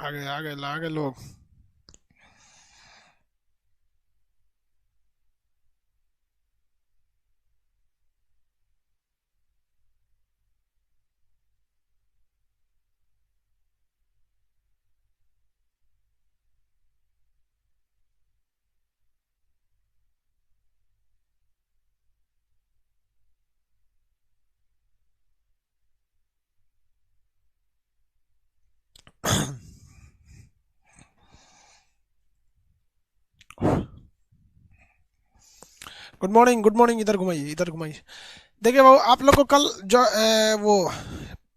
आ गए लोग। Good morning, good morning. इधर घुमाइए, इधर घुमाइए। देखिए वो आप लोग को कल जो वो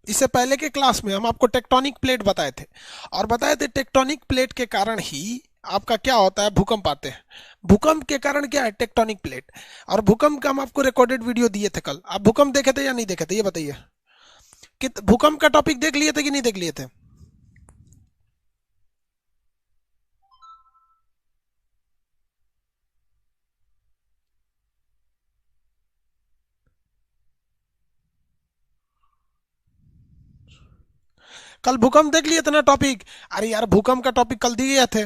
इससे पहले के क्लास में हम आपको टेक्टोनिक प्लेट बताए थे, और बताए थे टेक्टोनिक प्लेट के कारण ही आपका क्या होता है, भूकंप आते हैं। भूकंप के कारण क्या है, टेक्टोनिक प्लेट। और भूकंप का हम आपको रिकॉर्डेड वीडियो दिए थे कल। आप भूकंप देखे थे या नहीं देखे थे, ये बताइए। कि भूकंप का टॉपिक देख लिए थे कि नहीं देख लिए थे? कल भूकंप देख लिए थे ना टॉपिक? अरे यार, भूकंप का टॉपिक कल दिए थे।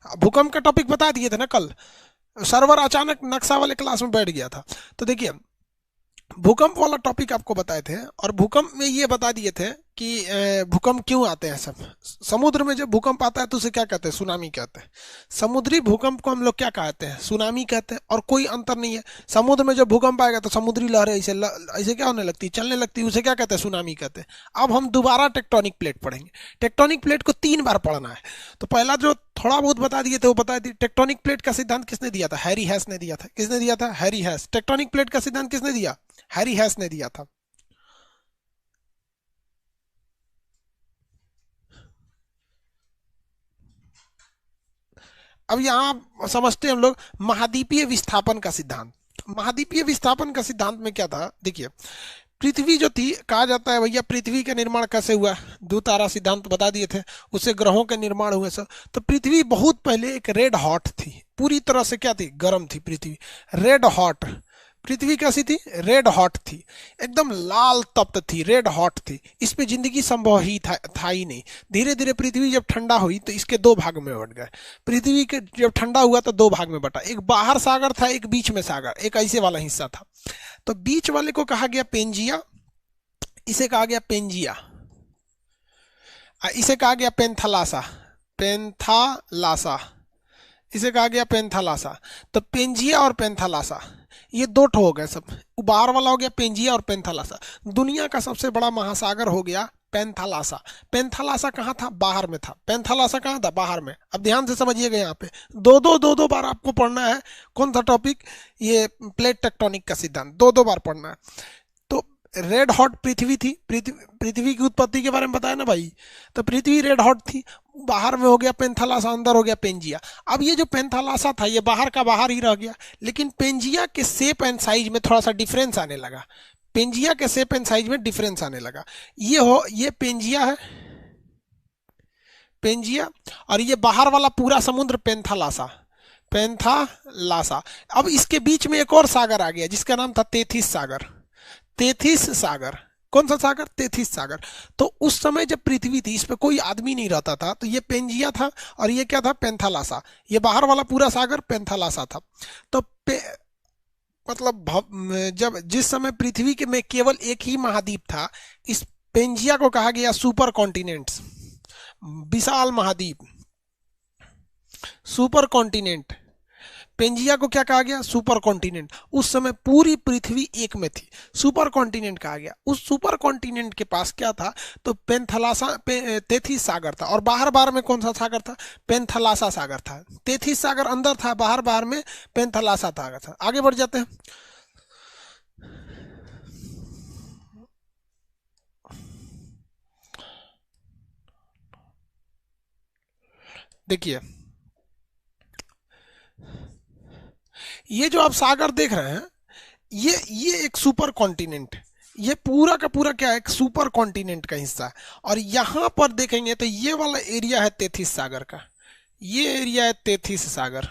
भूकंप का टॉपिक बता दिए थे ना कल। सर्वर अचानक नक्शा वाले क्लास में बैठ गया था। तो देखिए, भूकंप वाला टॉपिक आपको बताए थे, और भूकंप में ये बता दिए थे कि भूकंप क्यों आते हैं सब। समुद्र में जब भूकंप आता है तो उसे क्या कहते हैं, सुनामी कहते हैं। समुद्री भूकंप को हम लोग क्या कहते हैं, सुनामी कहते हैं। और कोई अंतर नहीं है। समुद्र में जब भूकंप आएगा तो समुद्री लहरें ऐसे क्या होने लगती, चलने लगती है, उसे क्या कहते हैं, सुनामी कहते हैं। अब हम दोबारा टेक्टोनिक प्लेट पढ़ेंगे। टेक्टोनिक प्लेट को 3 बार पढ़ना है। तो पहला जो थोड़ा बहुत बता दिए थे वो बता दिए। टेक्टोनिक प्लेट का सिद्धांत किसने दिया था, हैरी हैस ने दिया था। किसने दिया था, हैरी हैस। टेक्टोनिक प्लेट का सिद्धांत किसने दिया, हैरी हैस ने दिया था। अब यहां समझते हैं हम लोग महाद्वीपीय विस्थापन का सिद्धांत। महाद्वीपीय विस्थापन का सिद्धांत में क्या था, देखिए। पृथ्वी जो थी, कहा जाता है भैया पृथ्वी का निर्माण कैसे हुआ, दो तारा सिद्धांत बता दिए थे। उससे ग्रहों के निर्माण हुए सब। तो पृथ्वी बहुत पहले एक रेड हॉट थी, पूरी तरह से क्या थी, गर्म थी पृथ्वी। रेड हॉट पृथ्वी कैसी थी, रेड हॉट थी। एकदम लाल तप्त थी, रेड हॉट थी। इस पे जिंदगी संभव ही था ही नहीं। धीरे धीरे पृथ्वी जब ठंडा हुई तो इसके 2 भाग में बट गए। पृथ्वी के जब ठंडा हुआ तो 2 भाग में बटा। एक बाहर सागर था, एक बीच में सागर, एक ऐसे वाला हिस्सा था। तो बीच वाले को कहा गया पेंजिया, इसे कहा गया पेंजिया। इसे कहा गया पेंथालासा। पेंथालासा, इसे कहा गया पेंथालासा। तो पेंजिया और पेंथालासा, ये 2 हो गए सब। बाहर वाला हो गया पेंजिया और पेंथालासा। दुनिया का सबसे बड़ा महासागर हो गया पेंथालासा। पेंथालासा कहाँ था, बाहर में था। पेंथालासा कहाँ था, बाहर में। अब ध्यान से समझिएगा, यहाँ पे दो दो बार आपको पढ़ना है। कौन सा टॉपिक, ये प्लेट टेक्टोनिक का सिद्धांत 2 बार पढ़ना है। तो रेड हॉट पृथ्वी थी। पृथ्वी की उत्पत्ति के बारे में बताया ना भाई। तो पृथ्वी रेड हॉट थी। बाहर में हो गया पेंथालासा, अंदर हो गया पेंजिया। अब ये जो पेंथालासा था ये बाहर का बाहर ही रह गया, लेकिन पेंजिया के शेप एंड साइज में थोड़ा सा डिफरेंस आने लगा। पेंजिया के शेप एंड साइज में डिफरेंस आने लगा। ये पेंजिया है, पेंजिया। और ये बाहर वाला पूरा समुद्र पेंथालासा, पेंथालासा। अब इसके बीच में एक और सागर आ गया जिसका नाम था तेथिस सागर। तेथिस सागर, कौन सा सागर, तेथिस सागर। तो उस समय जब पृथ्वी थी, इस पे कोई आदमी नहीं रहता था, तो ये पेंजिया था। और ये क्या था, पेंथालासा। ये बाहर वाला पूरा सागर पेंथालासा था। तो मतलब जब जिस समय पृथ्वी के में केवल एक ही महाद्वीप था, इस पेंजिया को कहा गया सुपर कॉन्टिनेंट्स, विशाल महाद्वीप, सुपर कॉन्टिनेंट। पेंजिया को क्या कहा गया, सुपर कॉन्टिनेंट। उस समय पूरी पृथ्वी एक में थी, सुपर कॉन्टिनेंट कहा गया। उस सुपर कॉन्टिनेंट के पास क्या था, तो तेथिस सागर था। और बाहर बाहर में कौन सा सागर था, पेंथलासा सागर था। तेथिस सागर अंदर था, बाहर बाहर में पेंथलासा सागर था। आगे बढ़ जाते हैं। देखिए, ये जो आप सागर देख रहे हैं, ये एक सुपर कॉन्टिनेंट। ये पूरा का पूरा क्या है, एक सुपर कॉन्टिनेंट का हिस्सा है। और यहां पर देखेंगे तो ये वाला एरिया है तेथिस सागर का। ये एरिया है तेथिस सागर,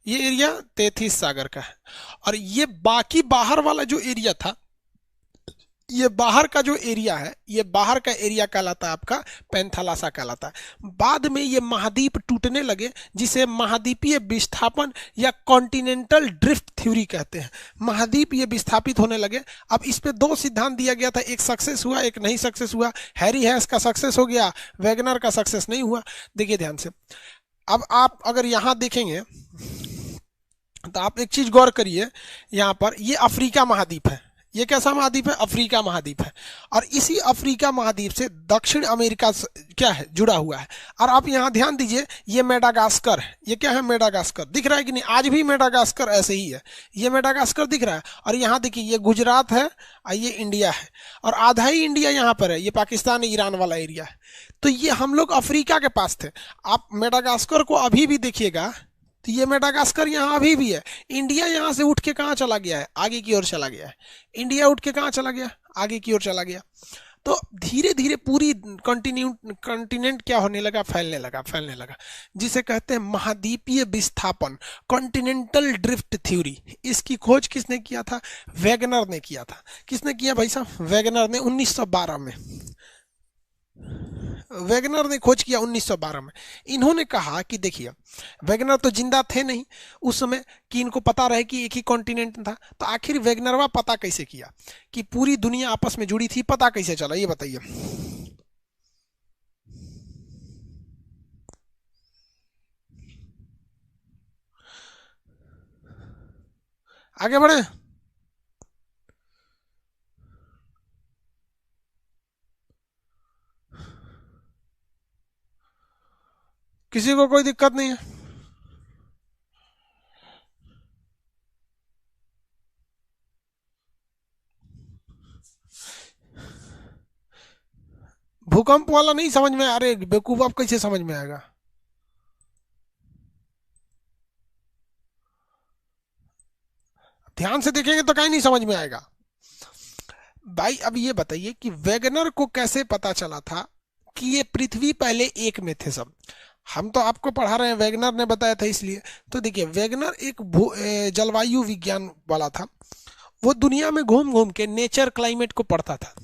ये एरिया तेथिस सागर का है। और ये बाकी बाहर वाला जो एरिया था, ये बाहर का जो एरिया है, ये बाहर का एरिया कहलाता है आपका पेंथालासा कहलाता है। बाद में ये महाद्वीप टूटने लगे, जिसे महाद्वीपीय विस्थापन या कॉन्टिनेंटल ड्रिफ्ट थ्योरी कहते हैं। महाद्वीप ये विस्थापित होने लगे। अब इस पे दो सिद्धांत दिया गया था, एक सक्सेस हुआ, एक नहीं सक्सेस हुआ। हैरी हैस का सक्सेस हो गया, वैगनर का सक्सेस नहीं हुआ। देखिए ध्यान से, अब आप अगर यहां देखेंगे तो आप एक चीज गौर करिए, यहां पर ये अफ्रीका महाद्वीप है। ये कैसा महाद्वीप है? अफ्रीका महाद्वीप है। और इसी अफ्रीका महाद्वीप से दक्षिण अमेरिका क्या है, जुड़ा हुआ है। और आप यहां ध्यान दीजिए, ये मेडागास्कर है। ये क्या है? मेडागास्कर। दिख रहा है कि नहीं? आज भी मेडागास्कर ऐसे ही है, ये मेडागास्कर दिख रहा है। और यहाँ देखिए, ये गुजरात है और ये इंडिया है, और आधा ही इंडिया यहाँ पर है, ये पाकिस्तान ईरान वाला एरिया है। तो ये हम लोग अफ्रीका के पास थे। आप मेडागास्कर को अभी भी देखिएगा तो ये मेडागास्कर यहाँ अभी भी है। इंडिया यहाँ से उठ के कहाँ चला गया है? आगे की ओर चला गया है। इंडिया उठ के कहाँ चला गया? आगे की ओर चला गया। तो धीरे धीरे पूरी कॉन्टिनेंट क्या होने लगा? फैलने लगा, फैलने लगा, जिसे कहते हैं महाद्वीपीय विस्थापन, कॉन्टिनेंटल ड्रिफ्ट थ्योरी। इसकी खोज किसने किया था? वैगनर ने किया था। किसने किया भाई साहब? वैगनर ने 1912 में। वैगनर ने खोज किया 1912 में। इन्होंने कहा कि देखिए, वैगनर तो जिंदा थे नहीं उस समय कि इनको पता रहे कि एक ही कॉन्टिनेंट था। तो आखिर वैगनरवा पता कैसे किया कि पूरी दुनिया आपस में जुड़ी थी? पता कैसे चला, ये बताइए। आगे बढ़े। किसी को कोई दिक्कत नहीं है? भूकंप वाला नहीं समझ में? अरे बेवकूफ, आप कैसे समझ में आएगा? ध्यान से देखेंगे तो कहीं नहीं समझ में आएगा भाई। अब ये बताइए कि वैगनर को कैसे पता चला था कि ये पृथ्वी पहले एक में थे सब? हम तो आपको पढ़ा रहे हैं, वैगनर ने बताया था इसलिए। तो देखिए, वैगनर एक जलवायु विज्ञान वाला था। वो दुनिया में घूम घूम के नेचर क्लाइमेट को पढ़ता था।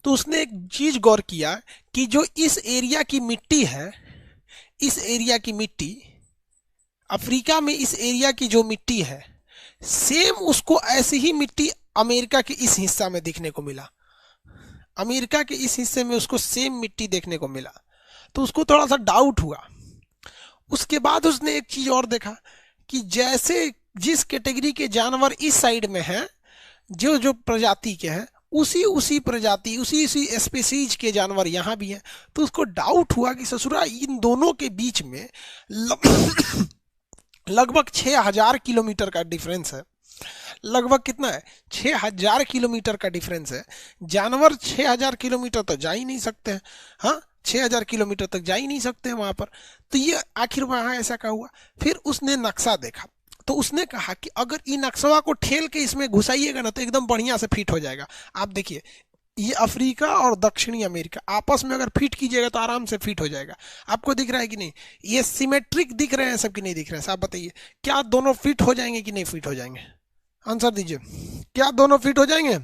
तो उसने एक चीज गौर किया कि जो इस एरिया की मिट्टी है, इस एरिया की मिट्टी, अफ्रीका में इस एरिया की जो मिट्टी है, सेम उसको ऐसी ही मिट्टी अमेरिका के इस हिस्सा में दिखने को मिला। अमेरिका के इस हिस्से में उसको सेम मिट्टी देखने को मिला। तो उसको थोड़ा सा डाउट हुआ। उसके बाद उसने एक चीज और देखा कि जैसे जिस कैटेगरी के जानवर इस साइड में हैं, जो जो प्रजाति के हैं, उसी उसी प्रजाति, उसी उसी स्पीसीज के जानवर यहाँ भी हैं। तो उसको डाउट हुआ कि ससुरा इन दोनों के बीच में लगभग 6000 किलोमीटर का डिफरेंस है। लगभग कितना है? 6000 किलोमीटर का डिफरेंस है। जानवर 6000 किलोमीटर तो जा ही नहीं सकते हैं। हाँ, 6000 किलोमीटर तक जा ही नहीं सकते हैं वहां पर। तो ये आखिर वहां ऐसा क्या हुआ? फिर उसने नक्शा देखा। तो उसने कहा कि अगर इन नक्शा को ठेल के इसमें घुसाइएगा ना तो एकदम बढ़िया से फिट हो जाएगा। आप देखिए, ये अफ्रीका और दक्षिणी अमेरिका आपस में अगर फिट कीजिएगा तो आराम से फिट हो जाएगा। आपको दिख रहा है कि नहीं? ये सिमेट्रिक दिख रहे हैं सब कि नहीं दिख रहे हैं? आप बताइए, क्या दोनों फिट हो जाएंगे कि नहीं फिट हो जाएंगे? आंसर दीजिए, क्या दोनों फिट हो जाएंगे?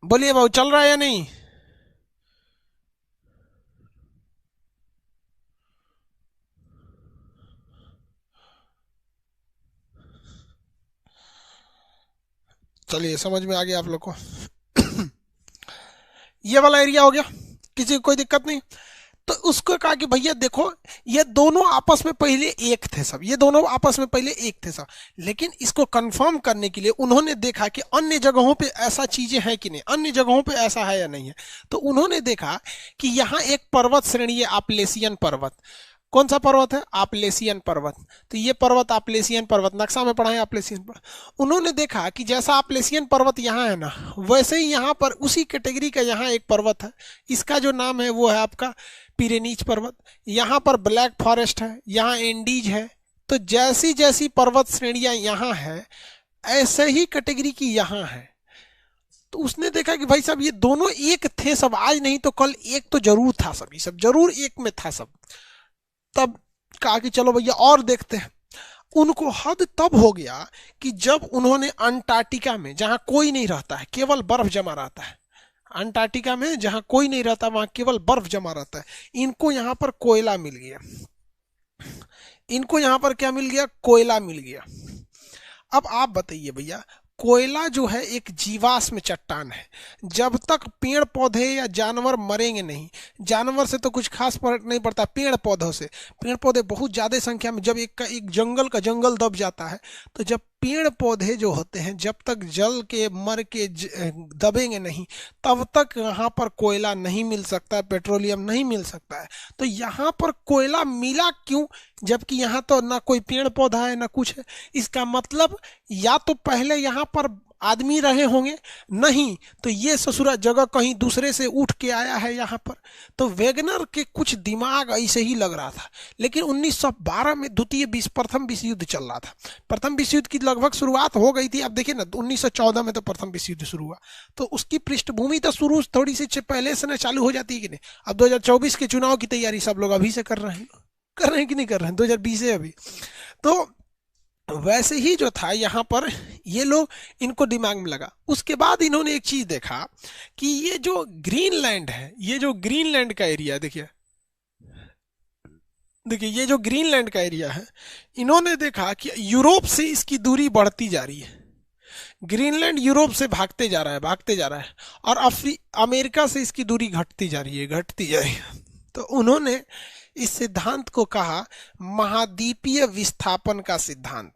बोलिए भाऊ, चल रहा है या नहीं? चलिए, समझ में आ गया आप लोग को। ये वाला एरिया हो गया, किसी को कोई दिक्कत नहीं। तो उसको कहा कि भैया देखो, ये दोनों आपस में पहले एक थे सब, ये दोनों आपस में पहले एक थे सब। लेकिन इसको कंफर्म करने के लिए उन्होंने देखा कि अन्य जगहों पे ऐसा चीजें हैं कि नहीं, अन्य जगहों पे ऐसा है या नहीं है। तो उन्होंने देखा कि यहाँ एक पर्वत श्रेणी है, आपलेसियन पर्वत। कौन सा पर्वत है? आपलेसियन पर्वत। तो ये पर्वत आपलेसियन पर्वत, नक्शा में पढ़ा है आपलेसियन पर्वत। उन्होंने देखा कि जैसा आपलेसियन पर्वत यहाँ है ना, वैसे ही यहाँ पर उसी कैटेगरी का यहाँ एक पर्वत है। इसका जो नाम है वो है आपका पिरेनीज पर्वत। यहाँ पर ब्लैक फॉरेस्ट है, यहाँ एंडीज है। तो जैसी जैसी पर्वत श्रेणियां यहाँ है, ऐसे ही कैटेगरी की यहाँ है। तो उसने देखा कि भाई साहब ये दोनों एक थे सब, आज नहीं तो कल एक तो जरूर था सब, ये सब जरूर एक में था सब। तब कहा कि चलो भैया और देखते हैं। उनको हद तब हो गया कि जब उन्होंने अंटार्कटिका में, जहां कोई नहीं रहता है, केवल बर्फ जमा रहता है, अंटार्कटिका में जहां कोई नहीं रहता वहां केवल बर्फ जमा रहता है, इनको यहां पर कोयला मिल गया। इनको यहां पर क्या मिल गया? कोयला मिल गया। अब आप बताइए भैया, कोयला जो है एक जीवाश्म चट्टान है। जब तक पेड़ पौधे या जानवर मरेंगे नहीं, जानवर से तो कुछ खास फर्क नहीं पड़ता, पेड़ पौधों से, पेड़ पौधे बहुत ज्यादा संख्या में, जब एक जंगल का जंगल दब जाता है, तो जब पेड़ पौधे जो होते हैं जब तक जल के मर के दबेंगे नहीं, तब तक यहाँ पर कोयला नहीं मिल सकता है, पेट्रोलियम नहीं मिल सकता है। तो यहाँ पर कोयला मिला क्यों, जबकि यहाँ तो ना कोई पेड़ पौधा है ना कुछ है? इसका मतलब या तो पहले यहाँ पर आदमी रहे होंगे, नहीं तो ये ससुरा जगह कहीं दूसरे से उठ के आया है यहाँ पर। तो वेगनर के कुछ दिमाग ऐसे ही लग रहा था। लेकिन 1912 में प्रथम विश्व युद्ध चल रहा था। प्रथम विश्व युद्ध की लगभग शुरुआत हो गई थी। अब देखिए ना, 1914 में तो प्रथम विश्व युद्ध शुरू हुआ, तो उसकी पृष्ठभूमि तो शुरू थोड़ी सी पहले से ना चालू हो जाती है कि नहीं। अब 2024 के चुनाव की तैयारी सब लोग अभी से कर रहे हैं कि नहीं कर रहे हैं? 2020 है अभी। तो वैसे ही जो था यहाँ पर, ये लोग, इनको दिमाग में लगा। उसके बाद इन्होंने एक चीज देखा कि ये जो ग्रीनलैंड है, ये जो ग्रीनलैंड का एरिया, देखिए ये जो ग्रीनलैंड का एरिया है, इन्होंने देखा कि यूरोप से इसकी दूरी बढ़ती जा रही है। ग्रीनलैंड यूरोप से भागते जा रहा है, और अमेरिका से इसकी दूरी घटती जा रही है। तो उन्होंने इस सिद्धांत को कहा महाद्वीपीय विस्थापन का सिद्धांत।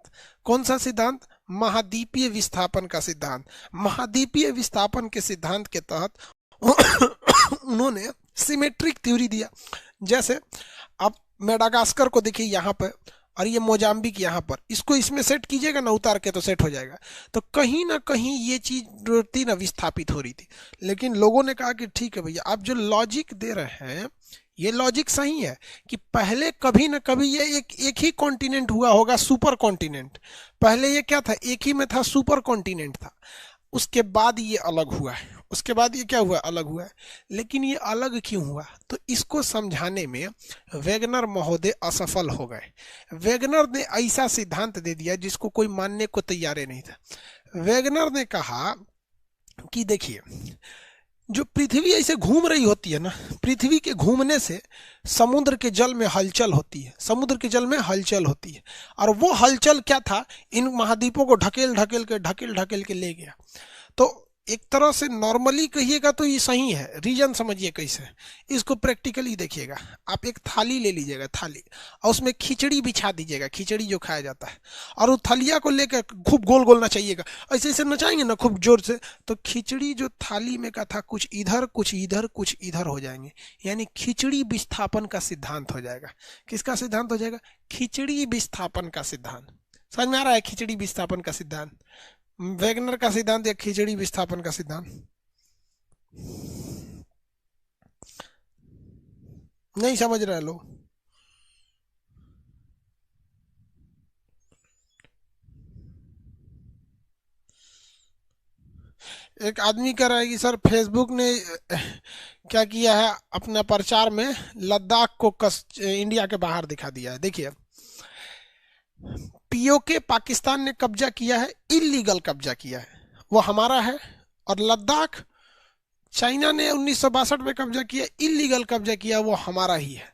कौन सा सिद्धांत? महाद्वीपीय विस्थापन का सिद्धांत। महाद्वीपीय विस्थापन के सिद्धांत के तहत उन्होंने सिमेट्रिक थ्योरी दिया। जैसे अब मेडागास्कर को देखिए यहाँ पर, और ये मोजाम्बिक यहाँ पर, इसको इसमें सेट कीजिएगा ना, उतार के तो सेट हो जाएगा। तो कहीं ना कहीं ये चीज थी ना, विस्थापित हो रही थी। लेकिन लोगों ने कहा कि ठीक है भैया, आप जो लॉजिक दे रहे हैं ये लॉजिक सही है कि पहले कभी ना कभी ये एक ही कॉन्टिनेंट हुआ होगा, सुपर कॉन्टिनेंट। पहले ये क्या था? एक ही में था, सुपर कॉन्टिनेंट था। उसके बाद ये अलग हुआ है, उसके बाद ये क्या हुआ? अलग हुआ है। लेकिन ये अलग क्यों हुआ? तो इसको समझाने में वेगनर महोदय असफल हो गए। वेगनर ने ऐसा सिद्धांत दे दिया जिसको कोई मानने को तैयार नहीं था। वेगनर ने कहा कि देखिए, जो पृथ्वी ऐसे घूम रही होती है ना, पृथ्वी के घूमने से समुद्र के जल में हलचल होती है, समुद्र के जल में हलचल होती है। और वो हलचल क्या था? इन महाद्वीपों को ढकेल के ले गया। तो एक तरह से नॉर्मली कहिएगा तो ये सही है, रीजन समझिए कैसे। इसको प्रैक्टिकली देखिएगा। आप एक थाली ले लीजिएगा, थाली, और उसमें खिचड़ी बिछा दीजिएगा, खिचड़ी जो खाया जाता है, और उस थलिया को लेकर खूब गोल गोल नचाइएगा। ऐसे ऐसे नचाएंगे ना खूब जोर से, तो खिचड़ी जो थाली में का था, कुछ इधर कुछ इधर कुछ इधर हो जाएंगे, यानी खिचड़ी विस्थापन का सिद्धांत हो जाएगा। किसका सिद्धांत हो जाएगा? खिचड़ी विस्थापन का सिद्धांत। समझ में आ रहा है? खिचड़ी विस्थापन का सिद्धांत, वेगनर का सिद्धांत या खिचड़ी विस्थापन का सिद्धांत? नहीं समझ रहे लोग? एक आदमी कह रहा है कि सर फेसबुक ने क्या किया है, अपना प्रचार में लद्दाख को इंडिया के बाहर दिखा दिया है। देखिए, पीओके पाकिस्तान ने कब्जा किया है, इलीगल कब्जा किया है, वो हमारा है। और लद्दाख चाइना ने 1962 में कब्जा किया, इलीगल कब्जा किया, वो हमारा ही है।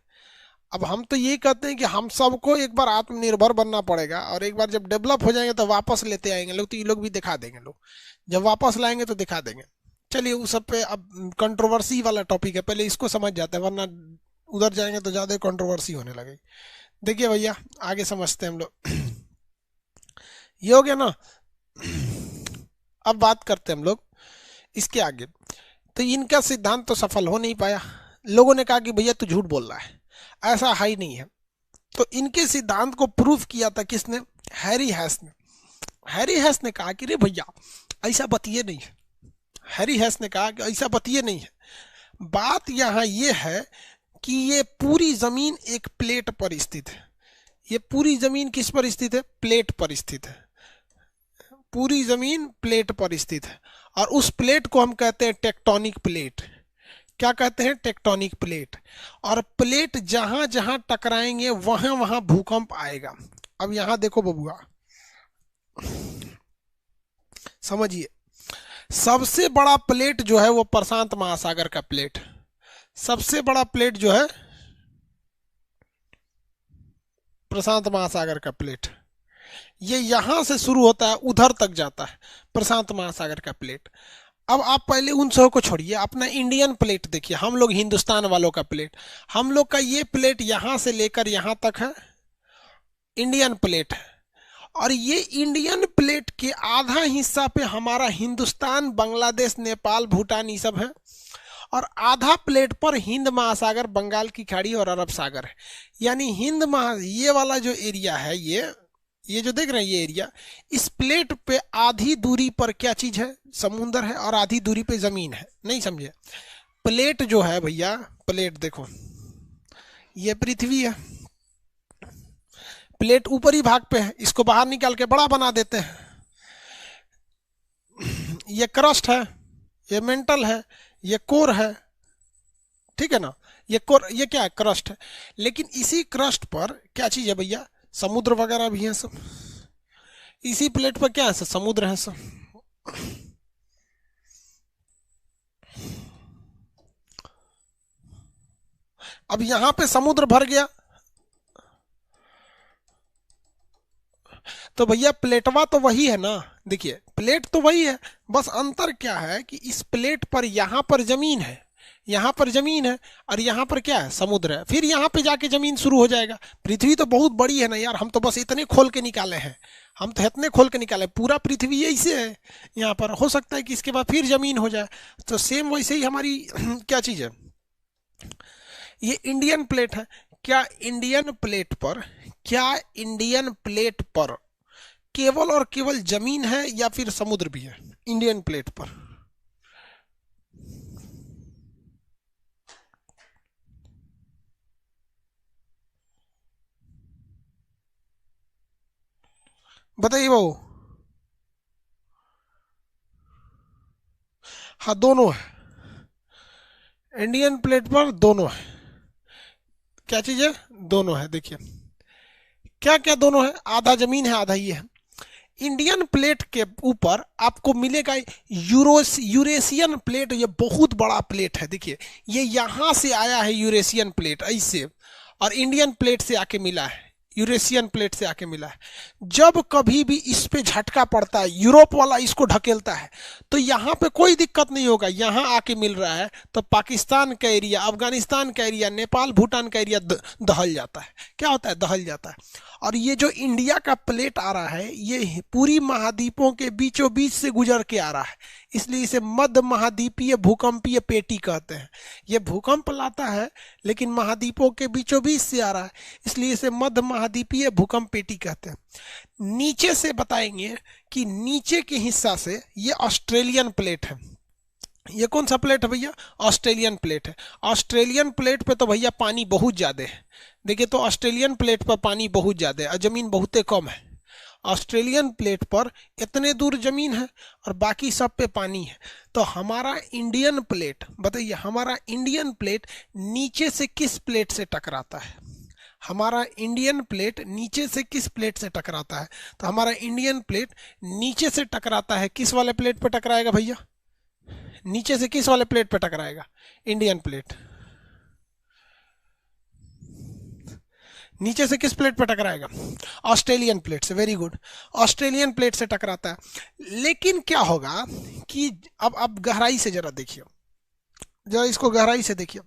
अब हम तो ये कहते हैं कि हम सबको एक बार आत्मनिर्भर बनना पड़ेगा, और एक बार जब डेवलप हो जाएंगे तो वापस लेते आएंगे लोग। तो ये लोग भी दिखा देंगे, लोग जब वापस लाएंगे तो दिखा देंगे। चलिए, उस सब पे अब कंट्रोवर्सी वाला टॉपिक है, पहले इसको समझ जाते हैं, वरना उधर जाएंगे तो ज्यादा कंट्रोवर्सी होने लगेगी। देखिए भैया, आगे समझते हैं हम लोग। ये हो गया ना। अब बात करते हैं हम लोग इसके आगे। तो इनका सिद्धांत तो सफल हो नहीं पाया। लोगों ने कहा कि भैया तू झूठ बोल रहा है, ऐसा है ही नहीं है। तो इनके सिद्धांत को प्रूफ किया था किसने? हैरी हैस ने। हैरी हैस ने कहा कि रे भैया ऐसा बतिए नहीं है। हैरी हैस ने कहा कि ऐसा बतिए नहीं है। बात यहाँ ये है कि ये पूरी जमीन एक प्लेट पर स्थित है। ये पूरी जमीन किस पर स्थित है? प्लेट पर स्थित है। पूरी जमीन प्लेट पर स्थित है, और उस प्लेट को हम कहते हैं टेक्टोनिक प्लेट। क्या कहते हैं? Tectonic plate. और प्लेट जहां जहां टकराएंगे वहां वहां भूकंप आएगा। अब यहां देखो बबुआ, समझिए, सबसे बड़ा प्लेट जो है वो प्रशांत महासागर का प्लेट। सबसे बड़ा प्लेट जो है प्रशांत महासागर का प्लेट, ये यहां से शुरू होता है उधर तक जाता है, प्रशांत महासागर का प्लेट। अब आप पहले उन सब को छोड़िए, अपना इंडियन प्लेट देखिए, हम लोग हिंदुस्तान वालों का प्लेट, हम लोग का ये प्लेट यहां से लेकर यहां तक है, इंडियन प्लेट है। और ये इंडियन प्लेट के आधा हिस्सा पे हमारा हिंदुस्तान, बांग्लादेश, नेपाल, भूटान ये सब है, और आधा प्लेट पर हिंद महासागर, बंगाल की खाड़ी और अरब सागर है। यानी ये वाला जो एरिया है, ये जो देख रहे हैं ये एरिया, इस प्लेट पे आधी दूरी पर क्या चीज है? समुंदर है, और आधी दूरी पे जमीन है। नहीं समझे? प्लेट जो है भैया, प्लेट देखो, ये पृथ्वी है, प्लेट ऊपरी भाग पे है, इसको बाहर निकाल के बड़ा बना देते हैं। ये क्रस्ट है, ये मेंटल है, ये कोर है, ठीक है ना? ये कोर, ये क्या है? क्रस्ट है। लेकिन इसी क्रस्ट पर क्या चीज है भैया? समुद्र वगैरह भी है सब। इसी प्लेट पर क्या है? सब समुद्र है सब। अब यहां पे समुद्र भर गया तो भैया प्लेटवा तो वही है ना। देखिए प्लेट तो वही है, बस अंतर क्या है कि इस प्लेट पर यहां पर जमीन है, यहां पर जमीन है, और यहां पर क्या है? समुद्र है। फिर यहां पे जाके जमीन शुरू हो जाएगा। पृथ्वी तो बहुत बड़ी है ना यार, हम तो बस इतने खोल के निकाले हैं, हम तो इतने खोल के निकाले, पूरा पृथ्वी यही से है। यहाँ पर हो सकता है कि इसके बाद फिर जमीन हो जाए। तो सेम वैसे ही हमारी क्या चीज है? ये इंडियन प्लेट है। क्या इंडियन प्लेट पर, क्या इंडियन प्लेट पर केवल और केवल जमीन है या फिर समुद्र भी है? इंडियन प्लेट पर बताइए वो। हाँ दोनों है, इंडियन प्लेट पर दोनों है। क्या चीज है? दोनों है। देखिए क्या क्या दोनों है, आधा जमीन है आधा ये है। इंडियन प्लेट के ऊपर आपको मिलेगा यूरेशियन प्लेट। ये बहुत बड़ा प्लेट है। देखिए ये यहां से आया है यूरेशियन प्लेट ऐसे, और इंडियन प्लेट से आके मिला है, यूरेशियन प्लेट से आके मिला है। जब कभी भी इस पे झटका पड़ता है, यूरोप वाला इसको ढकेलता है, तो यहाँ पे कोई दिक्कत नहीं होगा। यहाँ आके मिल रहा है तो पाकिस्तान का एरिया, अफगानिस्तान का एरिया, नेपाल भूटान का एरिया दहल जाता है। क्या होता है? दहल जाता है। और ये जो इंडिया का प्लेट आ रहा है, ये पूरी महाद्वीपों के बीचों बीच से गुजर के आ रहा है, इसलिए इसे मध्य महाद्वीपीय भूकंपीय पेटी कहते हैं। ये भूकंप लाता है लेकिन महाद्वीपों के बीचों बीच से आ रहा है, इसलिए इसे मध्य महाद्वीपीय भूकंप पेटी कहते हैं। नीचे से बताएंगे कि नीचे के हिस्सा से ये ऑस्ट्रेलियन प्लेट है। ये कौन सा प्लेट है भैया? ऑस्ट्रेलियन प्लेट है। ऑस्ट्रेलियन प्लेट पे तो भैया पानी बहुत ज्यादा है। देखिए तो ऑस्ट्रेलियन प्लेट पर पानी बहुत ज्यादा है और जमीन बहुत कम है। ऑस्ट्रेलियन प्लेट पर इतने दूर जमीन है और बाकी सब पे पानी है। तो हमारा इंडियन प्लेट, बताइए हमारा इंडियन प्लेट नीचे से किस प्लेट से टकराता है? हमारा इंडियन प्लेट नीचे से किस प्लेट से टकराता है? तो हमारा इंडियन प्लेट नीचे से टकराता है। किस वाले प्लेट पर टकराएगा भैया? नीचे से किस वाले प्लेट पर टकराएगा? Indian plate. नीचे से किस प्लेट पर टकराएगा? ऑस्ट्रेलियन प्लेट से। वेरी गुड, ऑस्ट्रेलियन प्लेट से टकराता है। लेकिन क्या होगा कि अब गहराई से जरा देखिए, जरा इसको गहराई से देखिए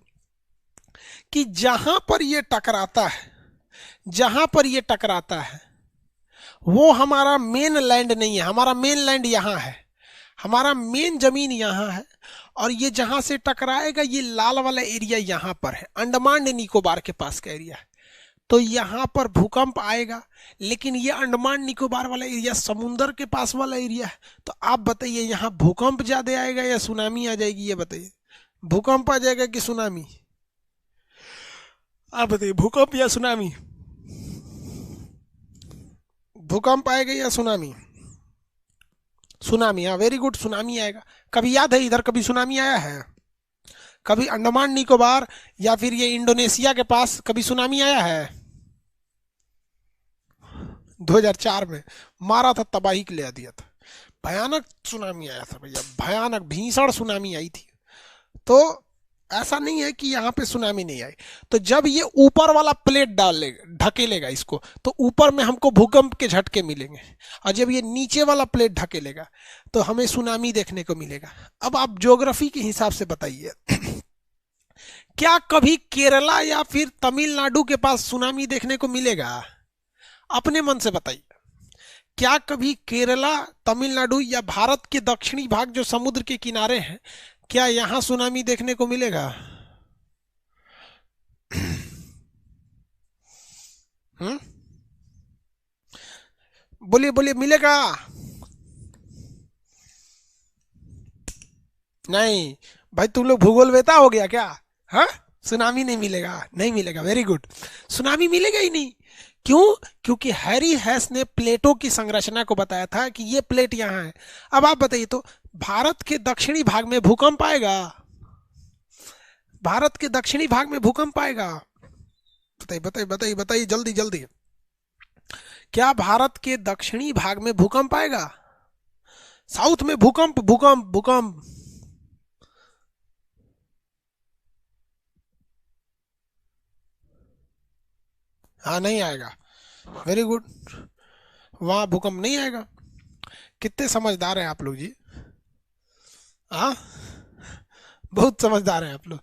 कि जहां पर ये टकराता है, जहां पर ये टकराता है वो हमारा मेन लैंड नहीं है। हमारा मेन लैंड यहां है, हमारा मेन जमीन यहां है, और ये जहां से टकराएगा ये लाल वाला एरिया यहां पर है, अंडमान निकोबार के पास का एरिया है। तो यहां पर भूकंप आएगा, लेकिन ये अंडमान निकोबार वाला एरिया समुंदर के पास वाला एरिया है। तो आप बताइए यहां भूकंप ज्यादा आएगा या सुनामी आ जाएगी? ये बताइए, भूकंप आ जाएगा कि सुनामी? आप बताइए, भूकंप या सुनामी? भूकंप आएगा या सुनामी? सुनामी, हाँ वेरी गुड, सुनामी आएगा। कभी याद है इधर कभी सुनामी आया है? कभी अंडमान निकोबार या फिर ये इंडोनेशिया के पास कभी सुनामी आया है? 2004 में मारा था, तबाही के ले दिया था, भयानक सुनामी आया था भैया, भयानक भीषण सुनामी आई थी। तो ऐसा नहीं है कि यहाँ पे सुनामी नहीं आई। तो जब ये ऊपर वाला प्लेट डाल लेगा, ढकेलेगा इसको, तो ऊपर में हमको भूकंप के झटके मिलेंगे, और जब ये नीचे वाला प्लेट ढकेलेगा तो हमें सुनामी देखने को मिलेगा। अब आप ज्योग्राफी के हिसाब से बताइए, क्या कभी केरला या फिर तमिलनाडु के पास सुनामी देखने को मिलेगा? अपने मन से बताइए, क्या कभी केरला, तमिलनाडु या भारत के दक्षिणी भाग जो समुद्र के किनारे हैं, क्या यहां सुनामी देखने को मिलेगा? हम्म, बोलिए बोलिए, मिलेगा? नहीं भाई, तुम लोग भूगोल वेता हो गया क्या? हाँ, सुनामी नहीं मिलेगा, नहीं मिलेगा, वेरी गुड, सुनामी मिलेगा ही नहीं। क्यों? क्योंकि हैरी हैस ने प्लेटों की संरचना को बताया था कि ये प्लेट यहां है। अब आप बताइए तो, भारत के दक्षिणी भाग में भूकंप आएगा? भारत के दक्षिणी भाग में भूकंप आएगा? बताइए बताइए बताइए बताइए, जल्दी जल्दी, क्या भारत के दक्षिणी भाग में भूकंप आएगा? साउथ में भूकंप, भूकंप भूकंप। हाँ नहीं आएगा, वेरी गुड, वहां भूकंप नहीं आएगा। कितने समझदार हैं आप लोग जी, हाँ, बहुत समझदार हैं आप लोग,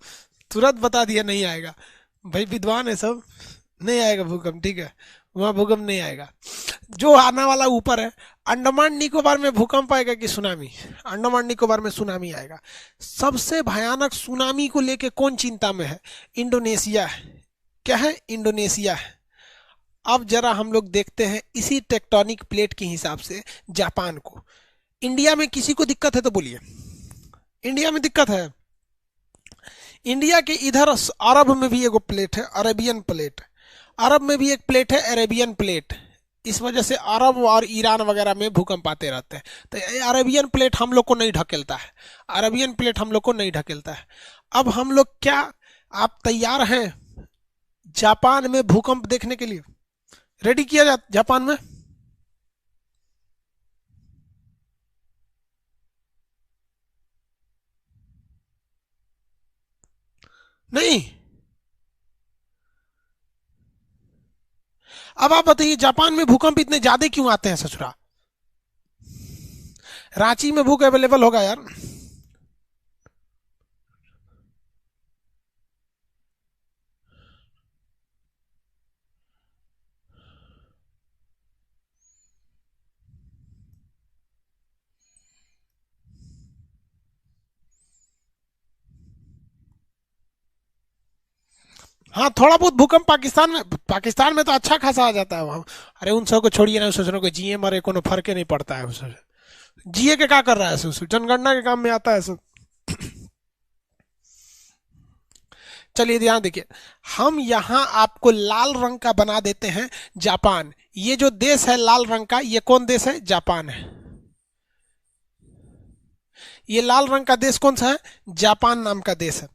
तुरंत बता दिया नहीं आएगा। भाई विद्वान है सब, नहीं आएगा भूकंप, ठीक है, वहां भूकंप नहीं आएगा। जो आने वाला ऊपर है, अंडमान निकोबार में भूकंप आएगा कि सुनामी? अंडमान निकोबार में सुनामी आएगा। सबसे भयानक सुनामी को लेके कौन चिंता में है? इंडोनेशिया है। क्या है? इंडोनेशिया है। अब जरा हम लोग देखते हैं इसी टेक्टोनिक प्लेट के हिसाब से जापान को। इंडिया में किसी को दिक्कत है तो बोलिए, इंडिया में दिक्कत है? इंडिया के इधर अरब में भी एगो प्लेट है, अरेबियन प्लेट, अरब में भी एक प्लेट है, अरेबियन प्लेट। इस वजह से अरब और ईरान वगैरह में भूकंप आते रहते हैं। तो अरेबियन प्लेट हम लोग को नहीं ढकेलता है, अरेबियन प्लेट हम लोग को नहीं ढकेलता है। अब हम लोग क्या, आप तैयार हैं जापान में भूकंप देखने के लिए? रेडी किया जापान में? नहीं। अब आप बताइए, जापान में भूकंप इतने ज्यादा क्यों आते हैं ससुरा? रांची में भूख अवेलेबल होगा यार। हाँ, थोड़ा बहुत भूकंप पाकिस्तान में, पाकिस्तान में तो अच्छा खासा आ जाता है वहाँ। अरे उन सब को छोड़िए ना, सोच रहे को जिए मरे कोनो फर्क ही नहीं पड़ता है उससे। जिए के क्या कर रहा है सो, जनगणना के काम में आता है सब। चलिए ध्यान देखिए, हम यहाँ आपको लाल रंग का बना देते हैं जापान। ये जो देश है लाल रंग का, ये कौन देश है? जापान है। ये लाल रंग का देश कौन सा है? जापान नाम का देश है।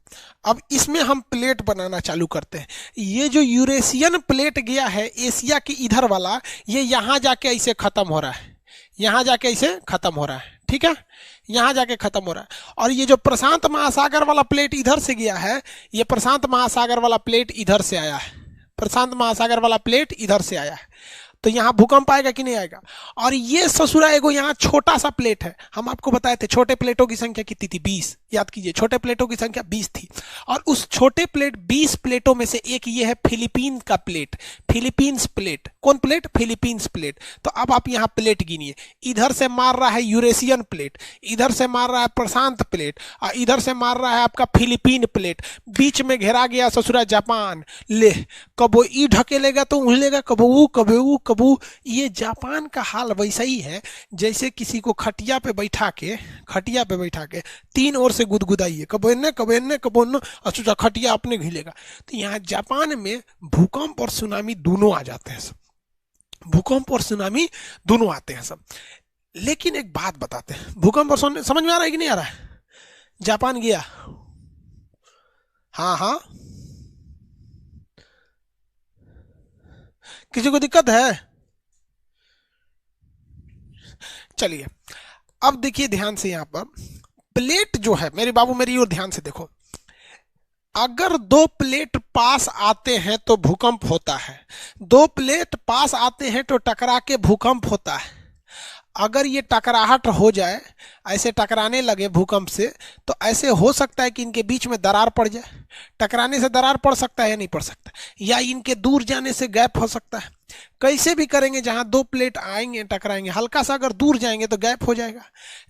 अब इसमें हम प्लेट बनाना चालू करते हैं। ये जो यूरेशियन प्लेट गया है एशिया के इधर वाला, ये यहां जाके ऐसे खत्म हो रहा है, यहां जाके ऐसे खत्म हो रहा है, ठीक है, यहां जाके खत्म हो रहा है। और ये जो प्रशांत महासागर वाला प्लेट इधर से गया है, ये प्रशांत महासागर वाला प्लेट इधर से आया है, प्रशांत महासागर वाला प्लेट इधर से आया है। तो यहाँ भूकंप आएगा कि नहीं आएगा? और ये ससुरा एगो यहाँ छोटा सा प्लेट है, हम आपको बताए थे छोटे प्लेटों की संख्या कितनी थी? 20। याद कीजिए, छोटे प्लेटों की संख्या 20 थी। और उस छोटे प्लेट 20 प्लेटों में से एक ये है फिलीपीन का प्लेट, फिलीपींस प्लेट। कौन प्लेट? Philippines plate. तो अब आप यहाँ प्लेट गिनिए, इधर से मार रहा है यूरेशियन प्लेट, इधर से मार रहा है प्रशांत प्लेट, और इधर से मार रहा है आपका फिलीपीन प्लेट। बीच में घेरा गया ससुरा जापान। ले, कबो ई ढकेलेगा तो उहलेगा, कबो वो कबो वो कबू। ये जापान का हाल वैसा ही है जैसे किसी को खटिया पे बैठा के, खटिया पे बैठा के तीन ओर से गुदगुदाइए, कबो इन्ने कबो इन्ने कबो इन्ने, और सोचा खटिया अपने घिलेगा। तो यहाँ जापान में भूकंप और सुनामी दोनों आ जाते हैं सब, भूकंप और सुनामी दोनों आते हैं सब। लेकिन एक बात बताते हैं, भूकंप और समझ में आ रहा है कि नहीं आ रहा है? जापान गया? हाँ हाँ। किसी को दिक्कत है? चलिए, अब देखिए ध्यान से, यहां पर प्लेट जो है, मेरे बाबू मेरी ओर ध्यान से देखो, अगर दो प्लेट पास आते हैं तो भूकंप होता है, दो प्लेट पास आते हैं तो टकरा के भूकंप होता है। अगर ये टकराहट हो जाए, ऐसे टकराने लगे भूकंप से, तो ऐसे हो सकता है कि इनके बीच में दरार पड़ जाए। टकराने से दरार पड़ सकता है या नहीं पड़ सकता, या इनके दूर जाने से गैप हो सकता है। कैसे भी करेंगे, जहां दो प्लेट आएंगे टकराएंगे, हल्का सा अगर दूर जाएंगे तो गैप हो जाएगा।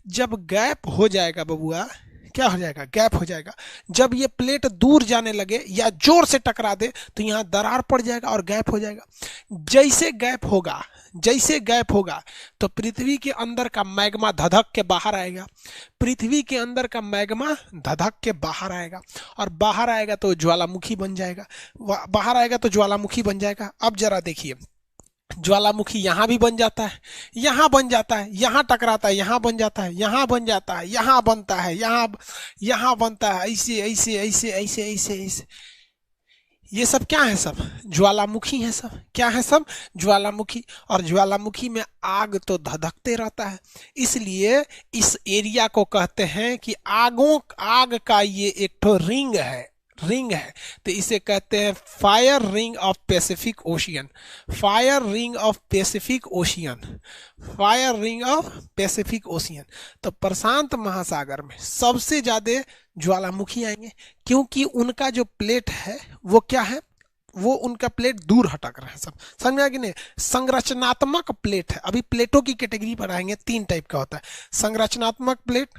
जब गैप हो जाएगा बबुआ, क्या हो जाएगा? गैप हो जाएगा। जब ये प्लेट दूर जाने लगे या जोर से टकरा दे तो यहां दरार पड़ जाएगा और गैप हो जाएगा। जैसे गैप होगा, जैसे गैप होगा तो पृथ्वी के अंदर का मैग्मा धधक के बाहर आएगा। पृथ्वी के अंदर का मैग्मा धधक के बाहर आएगा, और बाहर आएगा तो ज्वालामुखी बन जाएगा। बाहर आएगा तो ज्वालामुखी बन जाएगा। अब जरा देखिए, ज्वालामुखी यहां भी बन जाता है, यहां बन जाता है, यहां टकराता है, यहां बन जाता है, यहां बन जाता है, यहां बनता है, यहां बनता है, ऐसे ऐसे ऐसे ऐसे ऐसे ऐसे। ये सब क्या है? सब ज्वालामुखी है। सब क्या है? सब ज्वालामुखी। और ज्वालामुखी में आग तो धधकते रहता है, इसलिए इस एरिया को कहते हैं कि आग का ये एक तो रिंग है, रिंग है। तो इसे कहते हैं fire ring of Pacific ocean. Fire ring of Pacific ocean. Fire ring of Pacific ocean. तो प्रशांत महासागर में सबसे ज्यादा ज्वालामुखी आएंगे, क्योंकि उनका जो प्लेट है वो क्या है? वो उनका प्लेट दूर हटक रहा है। सब समझ में आ कि नहीं? संरचनात्मक प्लेट है। अभी प्लेटों की कैटेगरी पर आएंगे, तीन टाइप का होता है: संरचनात्मक प्लेट,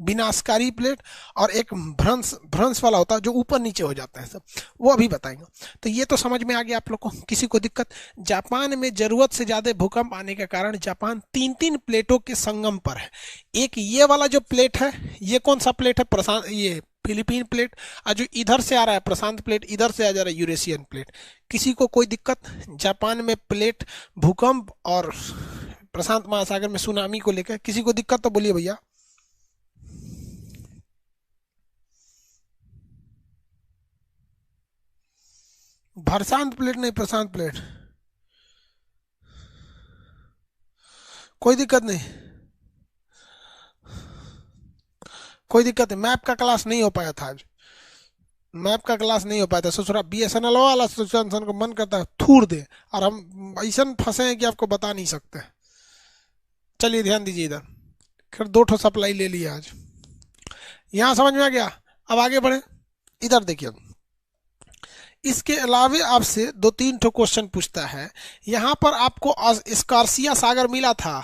विनाशकारी प्लेट, और एक भ्रंश भ्रंश वाला होता है जो ऊपर नीचे हो जाता है। सब वो अभी बताएंगे। तो ये तो समझ में आ गया आप लोग को। किसी को दिक्कत? जापान में जरूरत से ज्यादा भूकंप आने के कारण जापान तीन तीन प्लेटों के संगम पर है। एक ये वाला जो प्लेट है, ये कौन सा प्लेट है? प्रशांत, ये फिलीपीन प्लेट। और जो इधर से आ रहा है प्रशांत प्लेट, इधर से आ जा रहा है यूरेशियन प्लेट। किसी को कोई दिक्कत? जापान में प्लेट, भूकंप और प्रशांत महासागर में सुनामी को लेकर किसी को दिक्कत तो बोलिए भैया। प्रशांत प्लेट नहीं, प्रशांत प्लेट। कोई दिक्कत नहीं, कोई दिक्कत नहीं। मैप का क्लास नहीं हो पाया था आज, मैप का क्लास नहीं हो पाया था। ससुरा बीएसएनएल वाला इंसान को मन करता है थूर दे, और हम ऐसा फंसे हैं कि आपको बता नहीं सकते। चलिए ध्यान दीजिए इधर, फिर दो ठो सप्लाई ले लिया आज। यहां समझ में आ गया? अब आगे बढ़े, इधर देखिए। इसके अलावे आपसे दो तीन ठो क्वेश्चन पूछता है। यहां पर आपको स्कॉर्सिया सागर मिला था,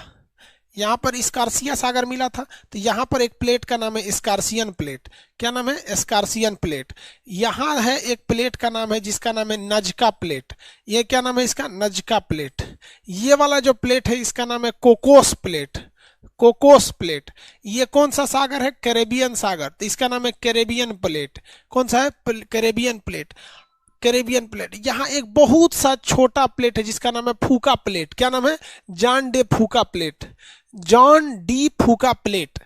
यहाँ पर स्कॉर्सिया सागर मिला था, तो यहाँ पर एक प्लेट का नाम है स्कॉर्सियन प्लेट। क्या नाम है? स्कॉर्सियन प्लेट। यहाँ है एक प्लेट का नाम है जिसका नाम है नजका प्लेट। ये क्या नाम है इसका? Nazca plate. ये वाला जो प्लेट है इसका नाम है कोकोस प्लेट। Cocos plate. ये कौन सा सागर है? कैरेबियन सागर, तो इसका नाम है कैरेबियन प्लेट। कौन सा है? Caribbean plate. Caribbean plate. यहाँ एक बहुत सा छोटा प्लेट है जिसका नाम है फूका प्लेट। क्या नाम है? जॉन डे फूका प्लेट। जॉन डी फूका प्लेट,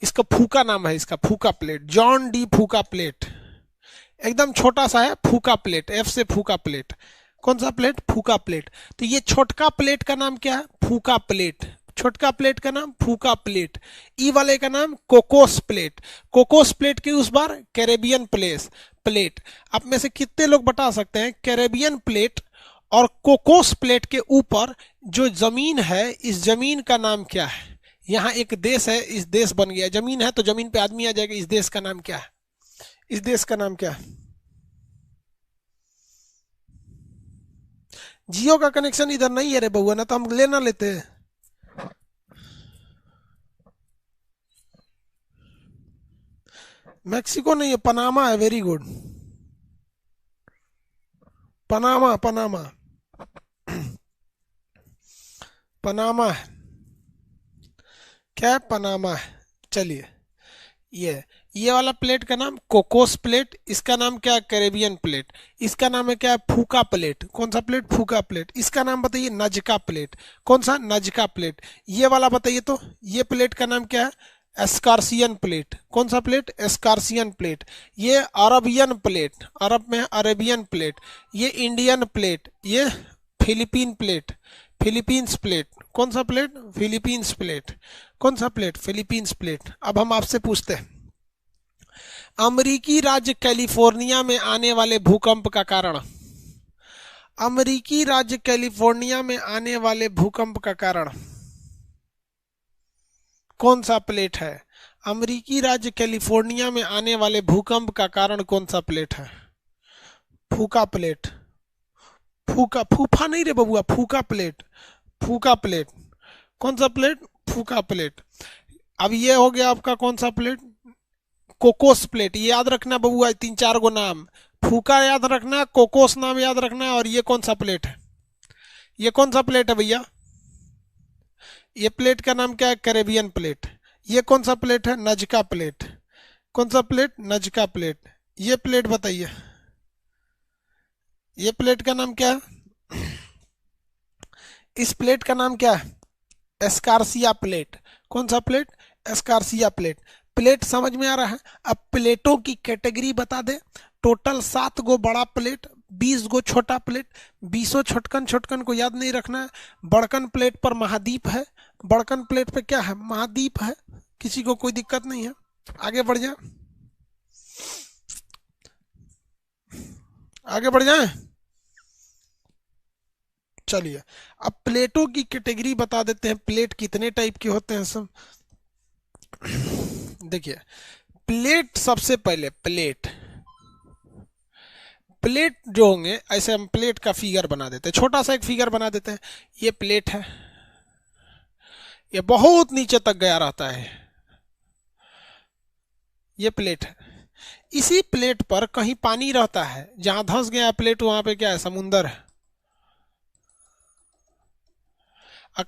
इसका फूका नाम है, इसका फूका प्लेट, जॉन डी फूका प्लेट। एकदम छोटा सा है, फूका प्लेट, एफ से फूका प्लेट। कौन सा प्लेट? फूका प्लेट। तो ये छोटका प्लेट का नाम क्या है? फूका प्लेट। छोटका प्लेट का नाम फूका प्लेट। ई वाले का नाम कोकोस प्लेट। कोकोस प्लेट के उस बार कैरेबियन प्लेट। आप में से कितने लोग बता सकते हैं कैरेबियन प्लेट और कोकोस प्लेट के ऊपर जो जमीन है, इस जमीन का नाम क्या है? यहाँ एक देश है, इस देश बन गया। जमीन है तो जमीन पे आदमी आ जाएगा। इस देश का नाम क्या है? इस देश का नाम क्या है? जियो का कनेक्शन इधर नहीं है रे बउआ, ना तो हम लेना लेते हैं। मैक्सिको नहीं है, पनामा है। Very good, Panama, Panama, Panama है। क्या है? पनामा है। चलिए, ये ये वाला प्लेट का नाम कोकोस प्लेट, इसका नाम क्या है कैरेबियन प्लेट, इसका नाम है क्या है फूका प्लेट। कौन सा प्लेट? फूका प्लेट। इसका नाम बताइए नजका प्लेट। कौन सा? Nazca plate. ये वाला बताइए तो, ये प्लेट का नाम क्या है? एस्कार्सियन प्लेट। कौन सा प्लेट? एस्कार्सियन प्लेट। ये अरबियन प्लेट, अरब में अरेबियन प्लेट। ये इंडियन प्लेट, ये फिलीपीन प्लेट, फिलीपींस प्लेट। कौन सा प्लेट? Philippines plate. कौन सा प्लेट? Philippines plate. अब हम आपसे पूछते हैं, अमेरिकी राज्य कैलिफोर्निया में आने वाले भूकंप का कारण, अमेरिकी राज्य कैलिफोर्निया में आने वाले भूकंप का कारण कौन सा प्लेट है? अमेरिकी राज्य कैलिफोर्निया में आने वाले भूकंप का कारण कौन सा प्लेट है? फूका प्लेट। फूका, फूफा नहीं रे बबुआ, फूका प्लेट, फूका प्लेट। कौन सा प्लेट? फूका प्लेट। अब ये हो गया आपका कौन सा प्लेट? Cocos plate. ये याद रखना बबुआ, 3-4 गो नाम, फूका याद रखना, कोकोस नाम याद रखना, और ये कौन सा प्लेट है? ये कौन सा प्लेट है भैया? ये प्लेट का नाम क्या है? Caribbean plate. ये कौन सा प्लेट है? Nazca plate. कौन सा प्लेट? Nazca plate. ये प्लेट बताइए, ये प्लेट का नाम क्या है? इस प्लेट का नाम क्या है? एस्कार्सिया प्लेट। कौन सा प्लेट? एस्कार्सिया प्लेट। प्लेट समझ में आ रहा है? अब प्लेटों की कैटेगरी बता दे। टोटल 7 गो बड़ा प्लेट, 20 गो छोटा प्लेट, 20 छोटकन, छोटकन को याद नहीं रखना है। बड़कन प्लेट पर महाद्वीप है, बड़कन प्लेट पे क्या है? महाद्वीप है। किसी को कोई दिक्कत नहीं है? आगे बढ़ जाए, आगे बढ़ जाए। चलिए अब प्लेटों की कैटेगरी बता देते हैं, प्लेट कितने टाइप के होते हैं सब। देखिए प्लेट, सबसे पहले प्लेट, प्लेट जो होंगे ऐसे हम प्लेट का फिगर बना देते हैं, छोटा सा एक फिगर बना देते हैं। ये प्लेट है, ये बहुत नीचे तक गया रहता है, ये प्लेट है। इसी प्लेट पर कहीं पानी रहता है, जहां धंस गया प्लेट वहां पे क्या है? समुंदर है।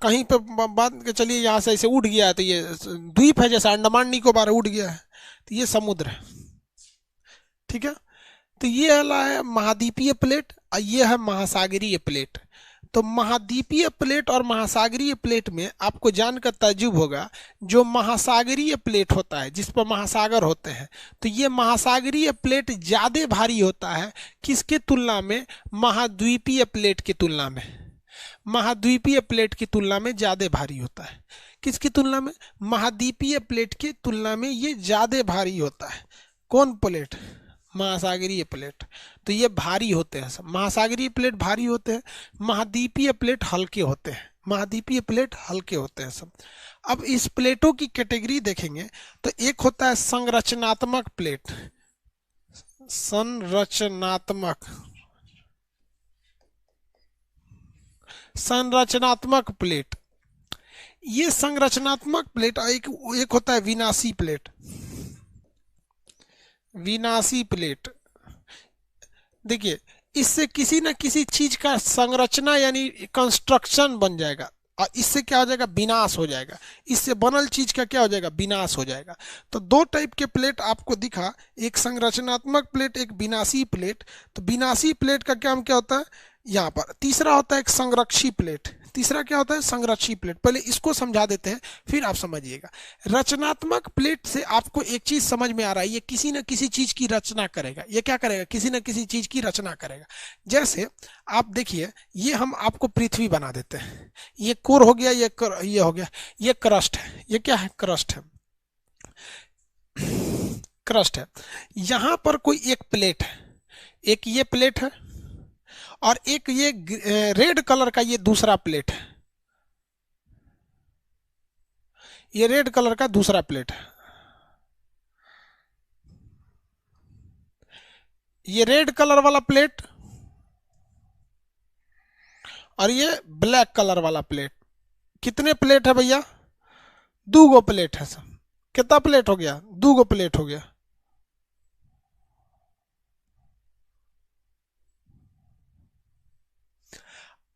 कहीं पे बात के चलिए यहाँ से ऐसे उठ गया है तो ये द्वीप है, जैसे अंडमान निकोबार उठ गया है तो ये समुद्र है। ठीक है, तो ये वाला है महाद्वीपीय प्लेट और ये है महासागरीय प्लेट। तो महाद्वीपीय प्लेट और महासागरीय प्लेट में आपको जानकर ताज्जुब होगा, जो महासागरीय प्लेट होता है जिस पर महासागर होते हैं, तो ये महासागरीय प्लेट ज्यादा भारी होता है किसके तुलना में? महाद्वीपीय प्लेट की तुलना में। महाद्वीपीय प्लेट की तुलना में ज्यादा भारी होता है। किसकी तुलना में? महाद्वीपीय प्लेट की तुलना में ये ज्यादा भारी होता है। कौन प्लेट? महासागरीय प्लेट। तो ये भारी होते हैं सब, महासागरीय प्लेट भारी होते हैं, महाद्वीपीय प्लेट हल्के होते हैं, महाद्वीपीय प्लेट हल्के होते हैं सब। अब इस प्लेटों की कैटेगरी देखेंगे तो एक होता है संरचनात्मक प्लेट, संरचनात्मक, संरचनात्मक प्लेट। ये संरचनात्मक प्लेट, एक होता है विनाशी प्लेट, विनाशी प्लेट। देखिए इससे किसी न किसी चीज का संरचना यानी कंस्ट्रक्शन बन जाएगा और इससे क्या हो जाएगा? विनाश हो जाएगा। इससे बनल चीज का क्या हो जाएगा? विनाश हो जाएगा। तो दो टाइप के प्लेट आपको दिखा, एक संरचनात्मक प्लेट, एक विनाशी प्लेट। तो विनाशी प्लेट का काम क्या होता है यहाँ पर? तीसरा होता है एक संरक्षी प्लेट। तीसरा क्या होता है? संरक्षी प्लेट। पहले इसको समझा देते हैं फिर आप समझिएगा। रचनात्मक प्लेट से आपको एक चीज समझ में आ रहा है, ये किसी न किसी चीज की रचना करेगा। ये क्या करेगा? किसी न किसी चीज की रचना करेगा। जैसे आप देखिए, ये हम आपको पृथ्वी बना देते हैं, ये कोर हो गया, ये हो गया, ये क्रस्ट है। ये क्या है? क्रस्ट है, क्रस्ट है। यहां पर कोई एक प्लेट है, एक ये प्लेट है और एक ये रेड कलर का ये दूसरा प्लेट है, ये रेड कलर का दूसरा प्लेट है। ये रेड कलर वाला प्लेट और ये ब्लैक कलर वाला प्लेट। कितने प्लेट है भैया? 2 गो प्लेट है सब। कितना प्लेट हो गया? 2 गो प्लेट हो गया।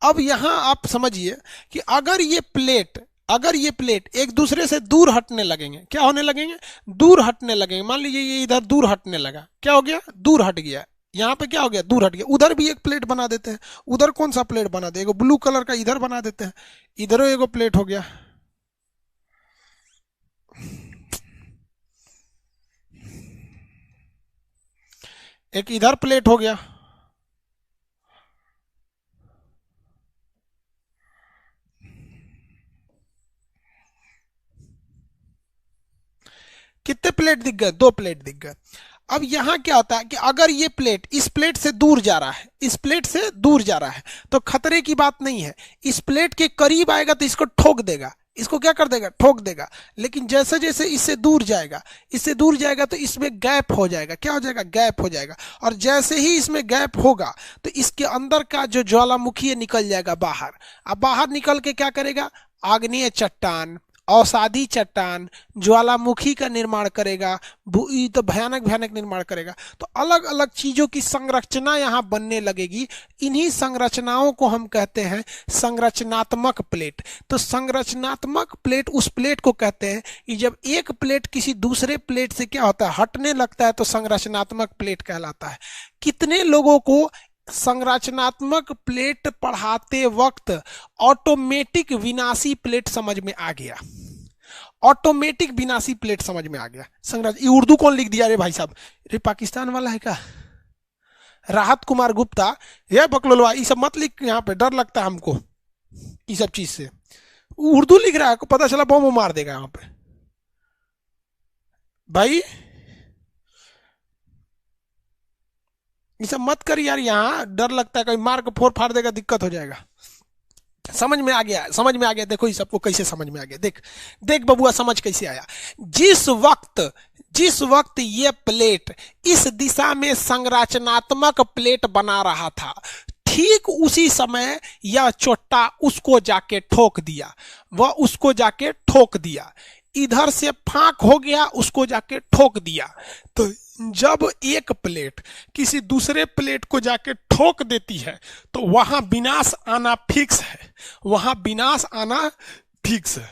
अब यहां आप समझिए कि अगर ये प्लेट अगर ये प्लेट एक दूसरे से दूर हटने लगेंगे, क्या होने लगेंगे, दूर हटने लगेंगे। मान लीजिए ये इधर दूर हटने लगा, क्या हो गया, दूर हट गया। यहाँ पे क्या हो गया, दूर हट गया। उधर भी एक प्लेट बना देते हैं। उधर कौन सा प्लेट बना दे, ब्लू कलर का इधर बना देते हैं, इधर एगो प्लेट हो गया। एक इधर प्लेट हो गया। कितने प्लेट दिख गए, 2 प्लेट दिख गए। अब यहां क्या होता है कि अगर ये प्लेट इस प्लेट से दूर जा रहा है, इस प्लेट से दूर जा रहा है, तो खतरे की बात नहीं है। इस प्लेट के करीब आएगा तो इसको ठोक देगा, इसको क्या कर देगा, ठोक देगा। लेकिन जैसे जैसे इससे दूर जाएगा, इससे दूर जाएगा तो इसमें गैप हो जाएगा, क्या हो जाएगा, गैप हो जाएगा। और जैसे ही इसमें गैप होगा तो इसके अंदर का जो ज्वालामुखी है निकल जाएगा बाहर। अब बाहर निकल के क्या करेगा, आग्नेय चट्टान, अवसादी चट्टान, ज्वालामुखी का निर्माण करेगा, तो भयानक भयानक निर्माण करेगा। तो अलग अलग चीजों की संरचना यहाँ बनने लगेगी। इन्हीं संरचनाओं को हम कहते हैं संरचनात्मक प्लेट। तो संरचनात्मक प्लेट उस प्लेट को कहते हैं कि जब एक प्लेट किसी दूसरे प्लेट से क्या होता है, हटने लगता है, तो संरचनात्मक प्लेट कहलाता है। कितने लोगों को संरचनात्मक प्लेट पढ़ाते वक्त ऑटोमेटिक विनाशी प्लेट समझ में आ गया, ऑटोमेटिक विनाशी प्लेट समझ में आ गया। ये उर्दू कौन लिख दिया रे भाई साहब, रे पाकिस्तान वाला है क्या, राहत कुमार गुप्ता, ये बकलोलवा, ये सब मत लिख यहाँ पे, डर लगता है हमको ये सब चीज से। उर्दू लिख रहा है, पता चला बम मार देगा यहाँ पे भाई। ये सब मत कर यार, यहाँ डर लगता है कहीं मार के फोड़ फाड़ देगा, दिक्कत हो जाएगा। समझ में आ गया, समझ में आ गया। देखो ये सबको कैसे समझ में आ गया, देख देख बबुआ समझ कैसे आया। जिस वक्त ये प्लेट इस दिशा में संरचनात्मक प्लेट बना रहा था, ठीक उसी समय यह चोट्टा उसको जाके ठोक दिया, वह उसको जाके ठोक दिया। इधर से फांक हो गया, उसको जाके ठोक दिया। तो जब एक प्लेट किसी दूसरे प्लेट को जाके ठोक देती है तो वहां विनाश आना फिक्स है, वहां विनाश आना फिक्स है।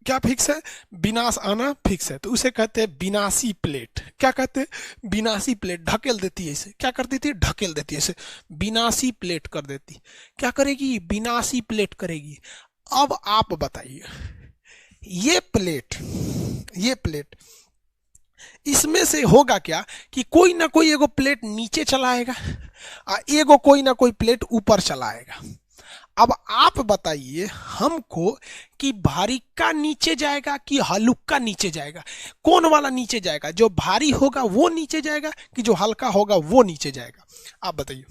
क्या फिक्स है, विनाश आना फिक्स है। तो उसे कहते हैं विनाशी प्लेट। क्या कहते हैं, विनाशी प्लेट। ढकेल देती है इसे, क्या कर देती है, ढकेल देती है इसे, विनाशी प्लेट कर देती। क्या करेगी, विनाशी प्लेट करेगी। अब आप बताइए, ये प्लेट इसमें से होगा क्या कि कोई ना कोई एगो प्लेट नीचे चलाएगा और एगो कोई ना कोई प्लेट ऊपर चलाएगा। अब आप बताइए हमको कि भारिका नीचे जाएगा कि हल्का नीचे जाएगा, कौन वाला नीचे जाएगा, जो भारी होगा वो नीचे जाएगा कि जो हल्का होगा वो नीचे जाएगा। आप बताइए,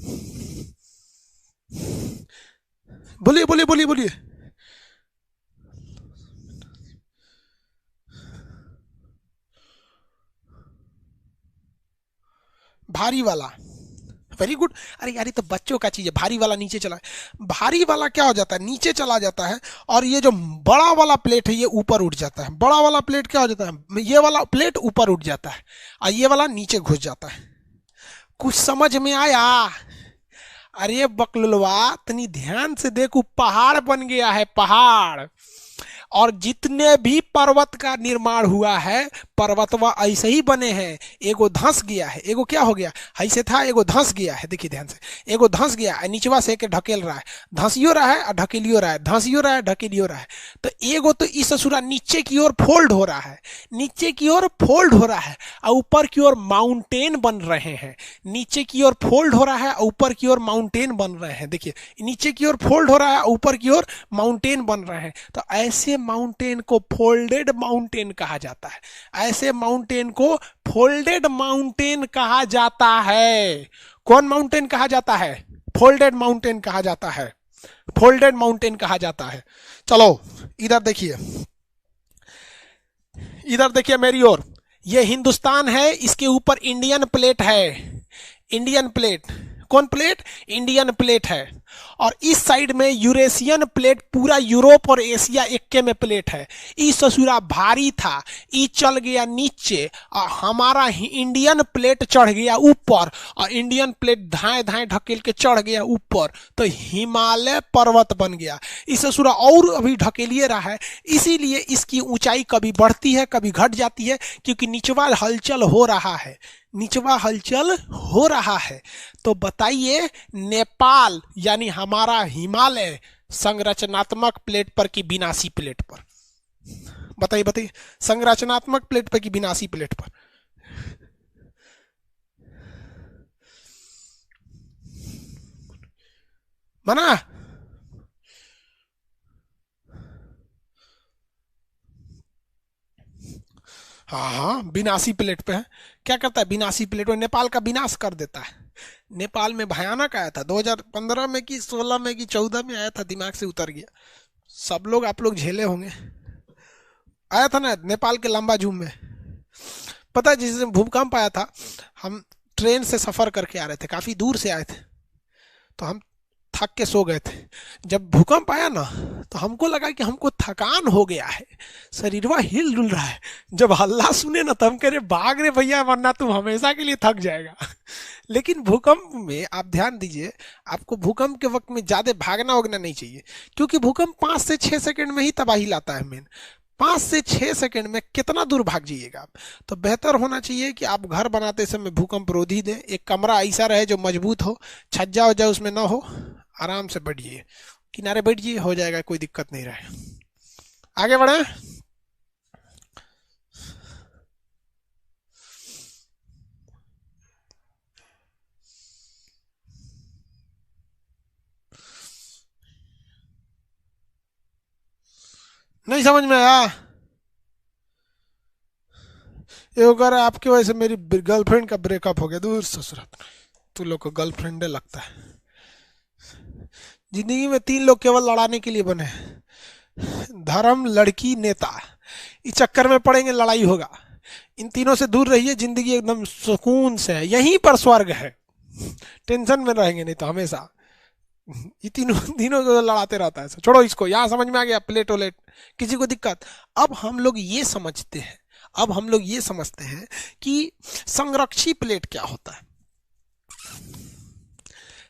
बोलिए बोलिए बोलिए बोलिए। भारी वाला, वेरी गुड। अरे यार ये तो बच्चों का चीज है, भारी वाला नीचे चला। भारी वाला क्या हो जाता है, नीचे चला जाता है, और ये जो बड़ा वाला प्लेट है ये ऊपर उठ जाता है। बड़ा वाला प्लेट क्या हो जाता है, ये वाला प्लेट ऊपर उठ जाता है और ये वाला नीचे घुस जाता है। कुछ समझ में आया? अरे बकलुलवा तनी ध्यान से देखो, पहाड़ बन गया है, पहाड़। और जितने भी पर्वत का निर्माण हुआ है, पर्वतवा ऐसे ही बने हैं। एगो धंस गया है, एगो क्या हो गया, ऐसे था, एगो धंस गया है। देखिए ध्यान से, एगो धंस गया है, नीचवा से के ढकेल रहा है, धंसियो रहा है और ढकेलियो रहा है, धंसियो रहा है ढकेलियो रहा है। तो एगो तो इस ससुरा नीचे की ओर फोल्ड हो रहा है, नीचे की ओर फोल्ड हो रहा है और ऊपर की ओर माउंटेन बन रहे हैं। नीचे की ओर फोल्ड हो रहा है और ऊपर की ओर माउंटेन बन रहे हैं। देखिए नीचे की ओर फोल्ड हो रहा है, ऊपर की ओर माउंटेन बन रहे हैं। तो ऐसे माउंटेन को फोल्डेड माउंटेन कहा जाता है। ऐसे माउंटेन को फोल्डेड माउंटेन कहा जाता है। कौन माउंटेन कहा जाता है, फोल्डेड माउंटेन कहा जाता है, फोल्डेड माउंटेन कहा जाता है। चलो इधर देखिए, इधर देखिए मेरी ओर, ये हिंदुस्तान है, इसके ऊपर इंडियन प्लेट है। इंडियन प्लेट, कौन प्लेट, इंडियन प्लेट है। और इस साइड में यूरेशियन प्लेट, पूरा यूरोप और एशिया इक्के में प्लेट है। ई ससुरा भारी था, ई चल गया नीचे और हमारा इंडियन प्लेट चढ़ गया ऊपर, और इंडियन प्लेट धाए धाए ढकेल के चढ़ गया ऊपर, तो हिमालय पर्वत बन गया। ई ससुरा और अभी ढकेलिए रहा है, इसीलिए इसकी ऊंचाई कभी बढ़ती है कभी घट जाती है, क्योंकि निचवा हलचल हो रहा है, निचवा हलचल हो रहा है। तो बताइए नेपाल यानी हमारा हिमालय संरचनात्मक प्लेट पर कि विनाशी प्लेट पर? बताइए बताइए, संरचनात्मक प्लेट पर कि विनाशी प्लेट पर? मना? हाँ हाँ, विनाशी प्लेट पे है। क्या करता है विनाशी प्लेट में? नेपाल का विनाश कर देता है। नेपाल में भयानक आया था 2015 में कि 16 में कि 14 में आया था, दिमाग से उतर गया। सब लोग आप लोग झेले होंगे। आया था ना नेपाल के लंबा जूम में। पता है जिस दिन भूकंप आया था, हम ट्रेन से सफर करके आ रहे थे, काफी दूर से आए थे, तो हम थक के सो गए थे। जब भूकंप आया ना तो हमको लगा कि हमको थकान हो गया है, शरीरवा हिल डुल रहा है। जब हल्ला सुने ना तो हम कह रहे भाग रे भैया, वरना तुम हमेशा के लिए थक जाएगा। लेकिन भूकंप में आप ध्यान दीजिए, आपको भूकंप के वक्त में ज्यादा भागना वगना नहीं चाहिए, क्योंकि भूकंप 5 से 6 सेकंड में ही तबाही लाता है। मेन 5 से 6 सेकंड में कितना दूर भाग जाइएगा आप? तो बेहतर होना चाहिए कि आप घर बनाते समय भूकंप रोधी दें, एक कमरा ऐसा रहे जो मजबूत हो, छज्जा वज्जा उसमें ना हो, आराम से बैठिए, किनारे बैठिए, हो जाएगा, कोई दिक्कत नहीं रहे। आगे बढ़े। नहीं समझ में आया? ये अगर आपकी वजह से मेरी गर्लफ्रेंड का ब्रेकअप हो गया, दूर ससुराल, तू लोग को गर्लफ्रेंडे लगता है। जिंदगी में 3 लोग केवल लड़ाने के लिए बने हैं, धर्म, लड़की, नेता। इस चक्कर में पड़ेंगे लड़ाई होगा। इन तीनों से दूर रहिए, जिंदगी एकदम सुकून से है, यहीं पर स्वर्ग है। टेंशन में रहेंगे नहीं तो हमेशा। ये तीनों तीनों को लड़ाते रहता है। छोड़ो इसको, यहाँ समझ में आ गया? प्लेट वलेट किसी को दिक्कत? अब हम लोग ये समझते हैं, अब हम लोग ये समझते हैं कि संरक्षी प्लेट क्या होता है।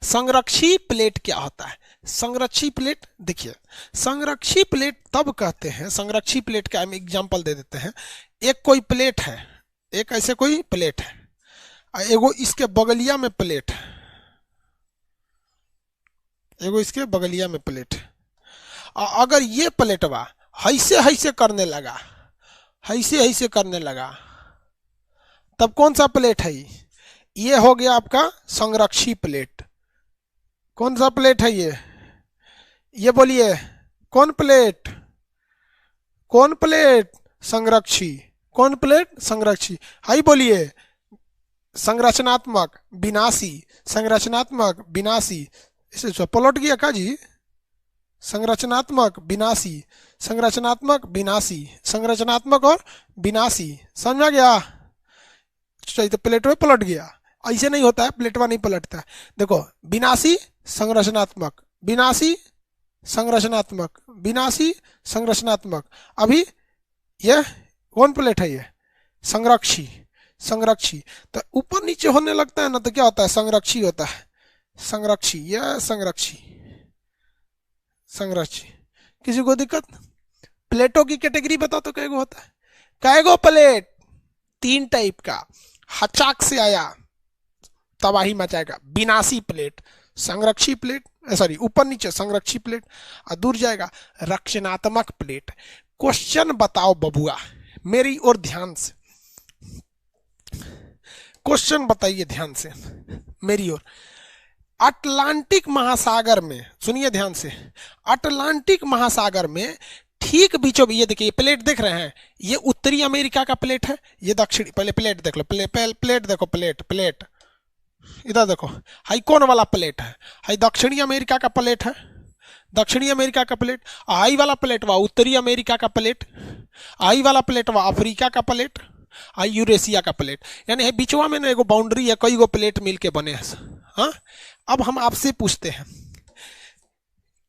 संरक्षी प्लेट क्या होता है? संरक्षी प्लेट देखिए, संरक्षी प्लेट तब कहते हैं, संरक्षी प्लेट का हम एग्जांपल दे देते हैं। एक कोई प्लेट है, एक ऐसे कोई प्लेट है, एगो इसके बगलिया में प्लेट है, एगो इसके बगलिया में प्लेट है। और अगर ये प्लेटवा हैसे हैसे करने लगा, हैसे हैसे करने लगा, तब कौन सा प्लेट है? ये हो गया आपका संरक्षी प्लेट। कौन सा प्लेट है ये बोलिए, कौन प्लेट? कौन प्लेट? संरक्षी। कौन प्लेट? संरक्षी। हाई बोलिए, संरचनात्मक, विनाशी, संरचनात्मक, विनाशी। इसे पलट गया का जी? संरचनात्मक, विनाशी, संरचनात्मक, विनाशी, संरचनात्मक और विनाशी। समझ में गया? तो प्लेट में पलट गया। ऐसे नहीं होता है, प्लेटवा नहीं पलटता है। देखो, विनाशी, संरचनात्मक, विनाशी, संरचनात्मक, विनाशी, संरचनात्मक। अभी ये कौन प्लेट है? ये संरक्षी। संरक्षी तो ऊपर नीचे होने लगता है ना, तो क्या होता है? संरक्षी होता है। संरक्षी या संरक्षी, संरक्षी। किसी को दिक्कत? प्लेटों की कैटेगरी बताओ तो कैगो होता है? कैगो प्लेट? 3 टाइप का। हचाक से आया तबाही मचाएगा, विनाशी प्लेट, संरक्षी प्लेट, सॉरी ऊपर नीचे संरक्षी प्लेट, और दूर जाएगा रक्षणात्मक प्लेट। क्वेश्चन बताओ बबुआ, मेरी ओर ध्यान से क्वेश्चन बताइए, ध्यान से मेरी ओर। अटलांटिक महासागर में, सुनिए ध्यान से, अटलांटिक महासागर में ठीक बीचों, ये देखिए प्लेट देख रहे हैं, ये उत्तरी अमेरिका का प्लेट है, ये दक्षिणी, पहले प्लेट देख लो, प्लेट देखो, प्लेट इधर देखो, हाई कौन वाला प्लेट है? हाई दक्षिणी अमेरिका का प्लेट है, दक्षिणी अमेरिका का प्लेट। हाई वाला प्लेट वा उत्तरी अमेरिका का प्लेट, हाई वाला प्लेट वा अफ्रीका का प्लेट, हाई यूरेशिया का प्लेट। यानी बीचवा में ना एगो बाउंड्री है, कई गो प्लेट मिलके बने हैं। हाँ, अब हम आपसे पूछते हैं,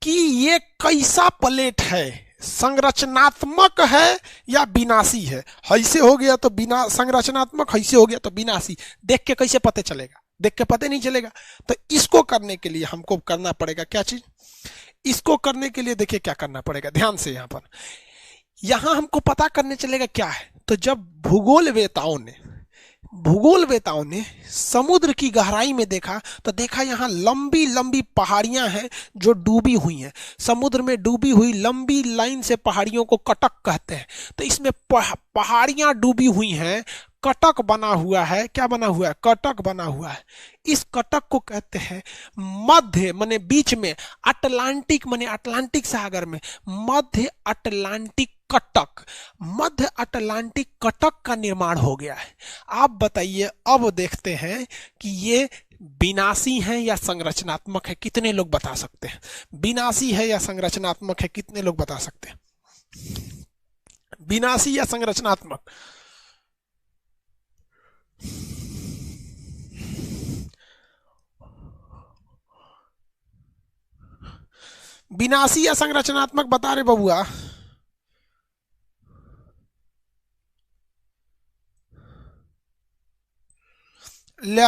कि ये कैसा प्लेट है, संरचनात्मक है या विनाशी है। ऐसे हो गया तो बिना संरचनात्मक, ऐसे हो गया तो विनाशी। देख के कैसे पता चलेगा, देख के पता नहीं चलेगा। तो इसको करने के लिए हमको करना पड़ेगा क्या चीज, इसको करने के लिए देखिए क्या करना पड़ेगा, ध्यान से। यहां हमको पता करने चलेगा क्या है। तो जब भूगोलवेताओं ने समुद्र की गहराई में देखा तो देखा यहाँ लंबी लंबी पहाड़ियां हैं जो डूबी हुई हैं। समुद्र में डूबी हुई लंबी लाइन से पहाड़ियों को कटक कहते हैं। तो इसमें पहाड़ियां डूबी हुई हैं, कटक बना हुआ है। क्या बना हुआ है, कटक बना हुआ है। इस कटक को कहते हैं मध्य माने बीच में, अटलांटिक माने अटलांटिक सागर में, मध्य अटलांटिक कटक, मध्य अटलांटिक कटक का निर्माण हो गया है। आप बताइए, अब देखते हैं कि ये विनाशी है या संरचनात्मक है। कितने लोग बता सकते हैं, विनाशी है या संरचनात्मक है? कितने लोग बता सकते हैं, विनाशी या संरचनात्मक? विनाशी या संरचनात्मक बता रहे बबुआ? ले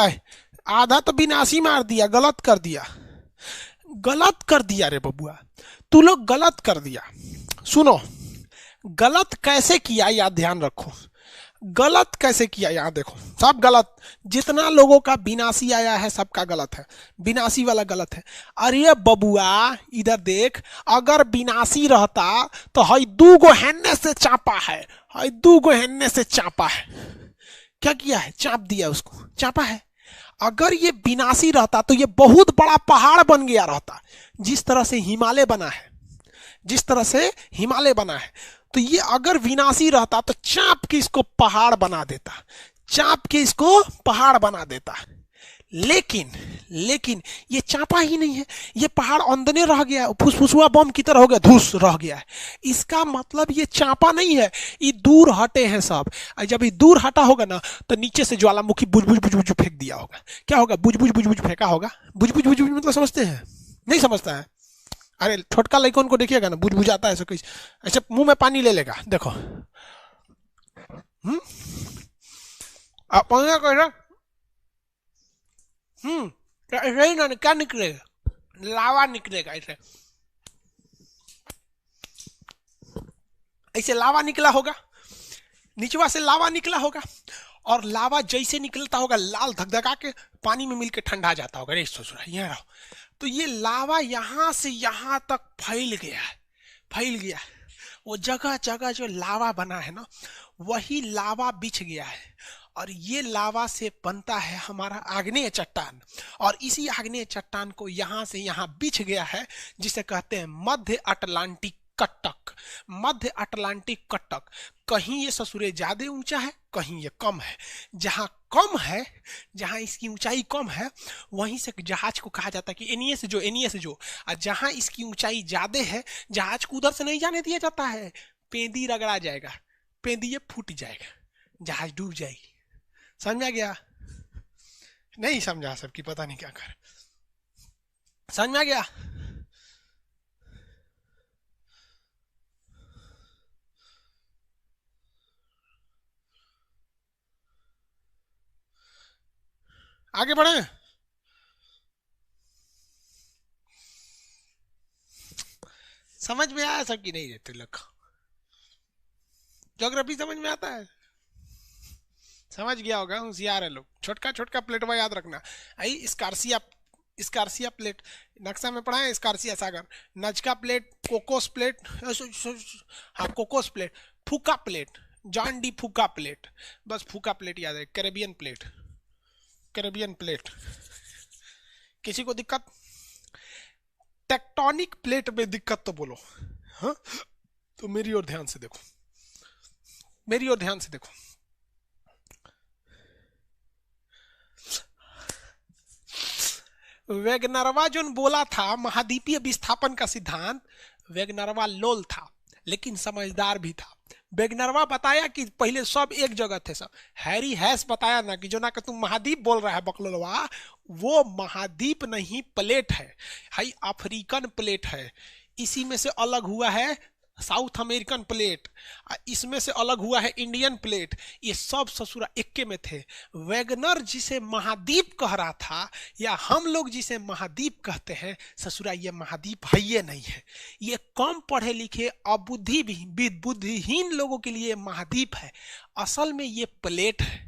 आधा तो विनाशी मार दिया, गलत कर दिया, गलत कर दिया रे बबुआ, तू लोग गलत कर दिया। सुनो, गलत कैसे किया याद ध्यान रखो, गलत कैसे किया यहाँ देखो, सब गलत। जितना लोगों का विनाशी आया है सबका गलत है, विनाशी वाला गलत है। अरे बबुआ इधर देख, अगर विनाशी रहता तो हई दू गो हेन्ने से चापा है, हई दू गो हेन्ने से चापा है। क्या किया है, चाप दिया, उसको चापा है। अगर ये विनाशी रहता तो ये बहुत बड़ा पहाड़ बन गया रहता, जिस तरह से हिमालय बना है, जिस तरह से हिमालय बना है। तो ये अगर विनाशी रहता तो चाप के इसको पहाड़ बना देता, चाप के इसको पहाड़ बना देता। लेकिन ये चापा ही नहीं है, ये पहाड़ अंदने रह गया, फुसफुसुआ बम की तरह हो गया, धूस रह गया है। इसका मतलब ये चापा नहीं है, ये दूर हटे हैं सब। जब ये दूर हटा होगा ना तो नीचे से ज्वालामुखी बुझ बुझ बुझ बुझ फेंक दिया होगा। क्या होगा, बुझ बुझ बुझ बुझ फेंका होगा। बुझ बुझ बुझ बुझ मतलब समझते हैं, नहीं समझता है? अरे छोटका लड़कों को देखिएगा ना, बुझ बुझ आता है ऐसे, ऐसे मुंह में पानी ले लेगा, देखो। ऐसे ही ना, क्या निकलेगा, लावा निकलेगा। ऐसे ऐसे लावा निकला होगा, नीचवा से लावा निकला होगा, और लावा जैसे निकलता होगा लाल धगधगा के पानी में मिलकर ठंडा जाता होगा। सोच रहा है यहाँ रहो, तो ये लावा यहां से यहां तक फैल गया है, फैल गया है। वो जगह जगह जो लावा बना है ना, वही लावा बिछ गया है, और ये लावा से बनता है हमारा आग्नेय चट्टान। और इसी आग्नेय चट्टान को यहां से यहां बिछ गया है, जिसे कहते हैं मध्य अटलांटिक कटक, मध्य अटलांटिक कटक। कहीं ये ससुरे ज्यादा ऊंचा है, कहीं ये कम है। जहां कम है, जहां इसकी ऊंचाई कम है, वहीं से जहाज को कहा जाता है कि एनिए से जो, एनिए से जो। और जहां इसकी ऊंचाई ज्यादा है, जहाज को उधर से नहीं जाने दिया जाता है, पेंदी रगड़ा जाएगा, पेंदी ये फूट जाएगा, जहाज डूब जाएगी। समझ में आ गया? नहीं समझा, सबकी पता नहीं क्या कर। समझ में आ गया? आगे बढ़े। समझ में आया सबकी? नहीं रहते लोग। ज्योग्राफी समझ में आता है? समझ गया होगा, होशियार है लोग। छोटका छोटका प्लेटवा याद रखना। आई स्कार्सिया, स्कार्सिया प्लेट नक्शा में पढ़ा है, स्कार्सिया सागर। नजका प्लेट, कोकोस प्लेट, हाँ कोकोस प्लेट, फूका प्लेट, जॉन डी फूका प्लेट, बस फूका प्लेट याद है। Caribbean plate, Caribbean plate. किसी को दिक्कत? टेक्टोनिक प्लेट में दिक्कत तो बोलो। हाँ तो मेरी ओर ध्यान से देखो, मेरी ओर ध्यान से देखो। वेगनरवा जो बोला था महाद्वीपीय विस्थापन का सिद्धांत, वेगनरवा लोल था। लेकिन समझदार भी था। वेगनरवा बताया कि पहले सब एक जगह थे सब। हैरी हैस बताया ना कि जो ना कि तुम महाद्वीप बोल रहा है बकलोलवा, वो महाद्वीप नहीं प्लेट है, हाई अफ्रीकन प्लेट है। इसी में से अलग हुआ है साउथ अमेरिकन प्लेट, इसमें से अलग हुआ है इंडियन प्लेट। ये सब ससुरा इक्के में थे। वैगनर जिसे महाद्वीप कह रहा था, या हम लोग जिसे महाद्वीप कहते हैं, ससुरा ये महाद्वीप है ये नहीं है। ये कम पढ़े लिखे बुद्धिहीन लोगों के लिए महाद्वीप है। असल में ये प्लेट है,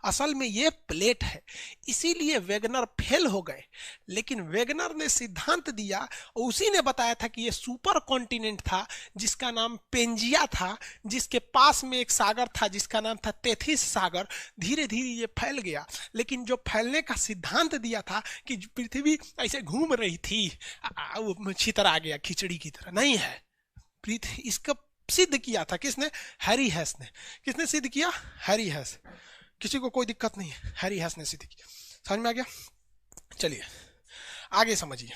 असल में ये प्लेट है। इसीलिए वेगनर फेल हो गए। लेकिन वेगनर ने सिद्धांत दिया, उसी ने बताया था कि ये सुपर कॉन्टिनेंट था जिसका नाम पेंजिया था, जिसके पास में एक सागर था जिसका नाम था तेथिस सागर। धीरे धीरे ये फैल गया। लेकिन जो फैलने का सिद्धांत दिया था कि पृथ्वी ऐसे घूम रही थी, वो छितर आ गया खिचड़ी की तरह, नहीं है। पृथ्वी इसका सिद्ध किया था किसने? हैरी हैस ने। किसने सिद्ध किया? हैरी हैस। किसी को कोई दिक्कत नहीं है, हैरी हैस ने सिद्ध किया। समझ में आ गया? चलिए आगे समझिए।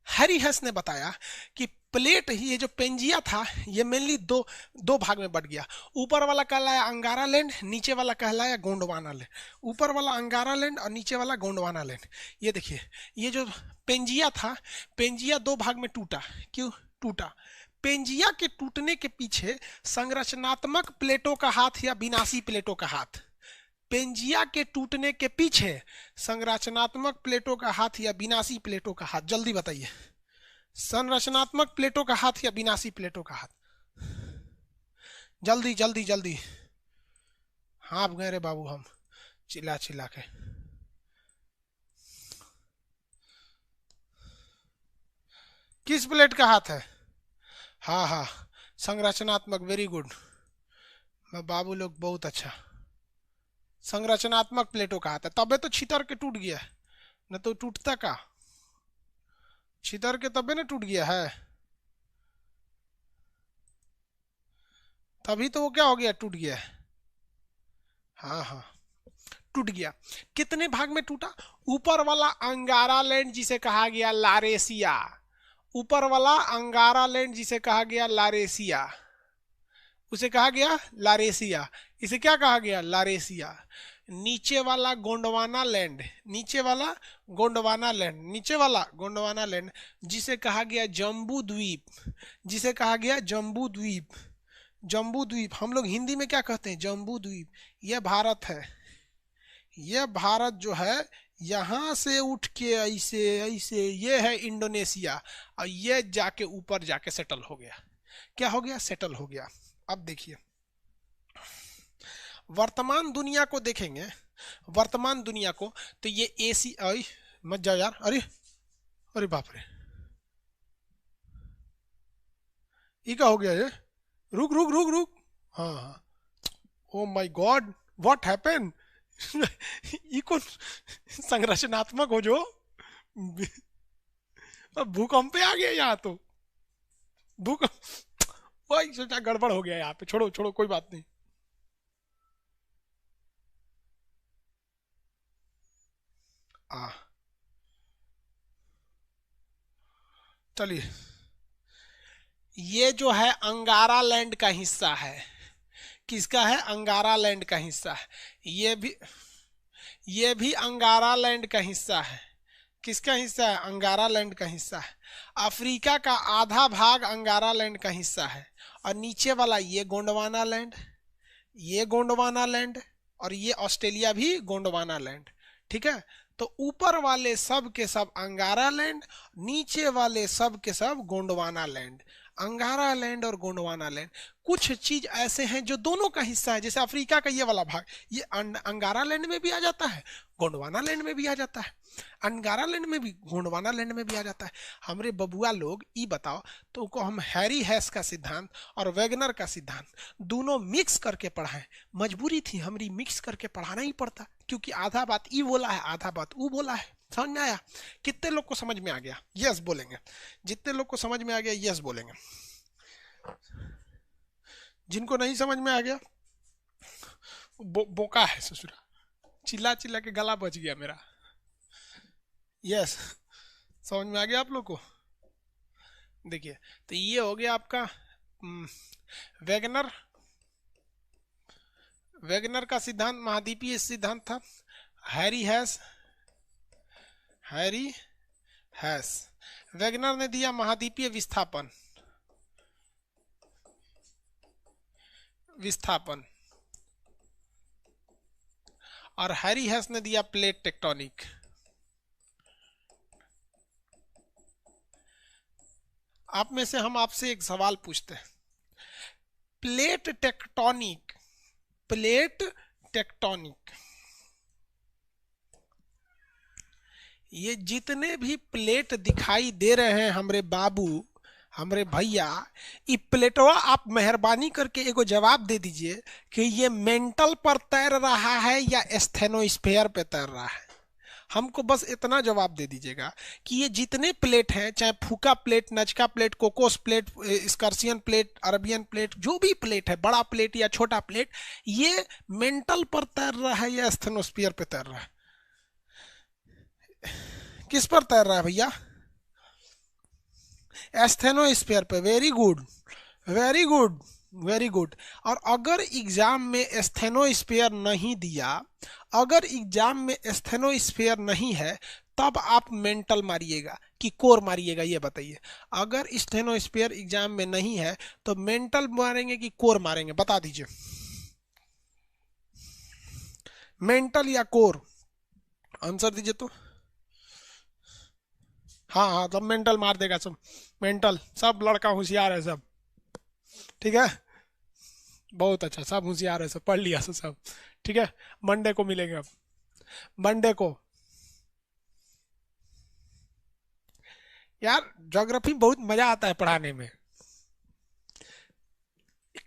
हैरी हैस ने बताया कि प्लेट, ये जो पेंजिया था, ये मेनली दो भाग में बट गया। ऊपर वाला कहलाया अंगारा लैंड, नीचे वाला कहलाया गोंडवाना लैंड। ऊपर वाला अंगारा लैंड और नीचे वाला गोंडवाना लैंड। ये देखिए, ये जो पेंजिया था, पेंजिया दो भाग में टूटा। क्यों टूटा? पेंजिया के टूटने के पीछे संरचनात्मक प्लेटों का हाथ या विनाशी प्लेटों का हाथ। पेंजिया के टूटने के पीछे संरचनात्मक प्लेटों का हाथ या विनाशी प्लेटों का हाथ। जल्दी बताइए, संरचनात्मक प्लेटों का हाथ या विनाशी प्लेटों का हाथ? जल्दी जल्दी जल्दी। हाँ गए रे बाबू हम चिल्ला चिल्ला के। किस प्लेट का हाथ है? हाँ हाँ, संरचनात्मक। वेरी गुड बाबू लोग, बहुत अच्छा। संरचनात्मक प्लेटों का हाथ है, तबे तो छितर के टूट गया, न तो टूटता का। छितर के तबे ना टूट गया है, तभी तो वो क्या हो गया, टूट गया है। हाँ हाँ टूट गया। कितने भाग में टूटा? ऊपर वाला अंगारा लैंड जिसे कहा गया लारेसिया, ऊपर वाला अंगारा लैंड जिसे कहा गया लारेसिया, उसे कहा गया लारेसिया। इसे क्या कहा गया? लारेसिया। नीचे वाला गोंडवाना लैंड, नीचे वाला गोंडवाना लैंड, नीचे वाला गोंडवाना लैंड जिसे कहा गया जम्बू द्वीप, जिसे कहा गया जम्बू द्वीप। जम्बू द्वीप हम लोग हिंदी में क्या कहते हैं? जम्बू द्वीप। यह भारत है, यह भारत जो है, यहां से उठ के ऐसे ऐसे ये है इंडोनेशिया, और ये जाके ऊपर जाके सेटल हो गया। क्या हो गया? सेटल हो गया। अब देखिए, वर्तमान दुनिया को देखेंगे, वर्तमान दुनिया को, तो ये एसी, मत जाओ यार, अरे अरे बाप रे, ये क्या हो गया? ये रुक रुक रुक रुक। हाँ हाँ, oh my God, what happen? ये कौन संरचनात्मक हो जो भूकंप पे आ गया यहाँ तो। भूकंप, वही सोचा गड़बड़ हो गया यहाँ पे। छोड़ो छोड़ो, कोई बात नहीं। आ चलिए, ये जो है अंगारा लैंड का हिस्सा है। किसका है? अंगारा लैंड का हिस्सा है। ये भी अंगारा लैंड का हिस्सा है। किसका हिस्सा है? अंगारा लैंड का हिस्सा है। अफ्रीका का आधा भाग अंगारा लैंड का हिस्सा है। और नीचे वाला ये गोंडवाना लैंड, ये गोंडवाना लैंड, और ये ऑस्ट्रेलिया भी गोंडवाना लैंड। ठीक है, तो ऊपर वाले सब के सब अंगारा लैंड, नीचे वाले सब के सब गोंडवाना लैंड। अंगारा लैंड और गोंडवाना लैंड कुछ चीज ऐसे हैं जो दोनों का हिस्सा है। जैसे अफ्रीका का ये वाला भाग, ये अंगारा लैंड में भी आ जाता है, गोंडवाना लैंड में भी आ जाता है। अंगारा लैंड में भी, गोंडवाना लैंड में भी आ जाता है। हमरे बबुआ लोग ई बताओ तो को हम हैरी हैस का सिद्धांत और वैगनर का सिद्धांत दोनों मिक्स करके पढ़ाएं। मजबूरी थी हमारी, मिक्स करके पढ़ाना ही पड़ता, क्योंकि आधा बात ई बोला है, आधा बात ऊ बोला है। समझ में आया? कितने लोग को समझ में आ गया? यस बोलेंगे। जितने लोग को समझ में आ गया यस बोलेंगे। जिनको नहीं समझ में आ गया बोका है ससुरा, चिल्ला चिल्ला के गला बच गया मेरा। यस, समझ में आ गया आप लोग को? देखिए, तो ये हो गया आपका वेगनर, वेगनर का सिद्धांत महाद्वीपीय सिद्धांत था। हैरी हैस, हैरी हैस, वेगनर ने दिया महाद्वीपीय विस्थापन, विस्थापन, और हैरी हैस ने दिया प्लेट टेक्टोनिक। आप में से हम आपसे एक सवाल पूछते हैं, प्लेट टेक्टोनिक, प्लेट टेक्टोनिक, ये जितने भी प्लेट दिखाई दे रहे हैं हमरे बाबू, हमरे भैया, ये प्लेटवा आप मेहरबानी करके एगो जवाब दे दीजिए कि ये मेंटल पर तैर रहा है या स्टेनोस्फेयर पे तैर रहा है। हमको बस इतना जवाब दे दीजिएगा कि ये जितने प्लेट हैं, चाहे फूका plate, Nazca plate, Cocos plate, स्कर्शियन प्लेट, अरबियन प्लेट, जो भी प्लेट है, बड़ा प्लेट या छोटा प्लेट, ये मेंटल पर तैर रहा है या स्टेनोस्फियर पे तैर रहा है? किस पर तैर रहा है भैया? स्टेनोस्फियर पे। Very good, very good, very good. और अगर एग्जाम में स्टेनोस्फियर नहीं दिया, अगर एग्जाम में स्टेनोस्फियर नहीं है, तब आप मेंटल मारिएगा कि कोर मारिएगा? ये बताइए, अगर स्टेनोस्फियर एग्जाम में नहीं है तो मेंटल मारेंगे कि कोर मारेंगे? बता दीजिए, मेंटल या कोर? आंसर दीजिए तो। हाँ हाँ, तब मेंटल मार देगा सब, मेंटल। सब लड़का होशियार है सब, ठीक है, बहुत अच्छा, सब होशियार है सब, पढ़ लिया सब, ठीक है। मंडे को मिलेंगे अब, मंडे को। यार ज्योग्राफी बहुत मजा आता है पढ़ाने में,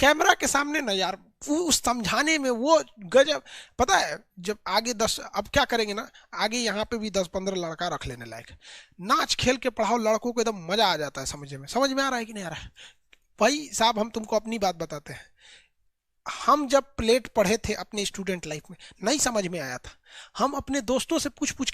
कैमरा के सामने ना यार, वो उस समझाने में वो गजब। पता है, जब आगे 10, अब क्या करेंगे ना, आगे यहाँ पे भी 10-15 लड़का रख लेने लायक, नाच खेल के पढ़ाओ लड़कों को, एकदम मजा आ जाता है समझने में। समझ में आ रहा है कि नहीं आ रहा है? भाई साहब, हम तुमको अपनी बात बताते हैं, हम जब प्लेट पढ़े थे अपने स्टूडेंट लाइफ में, नहीं समझ में आया था, हम अपने दोस्तों से पूछ पूछ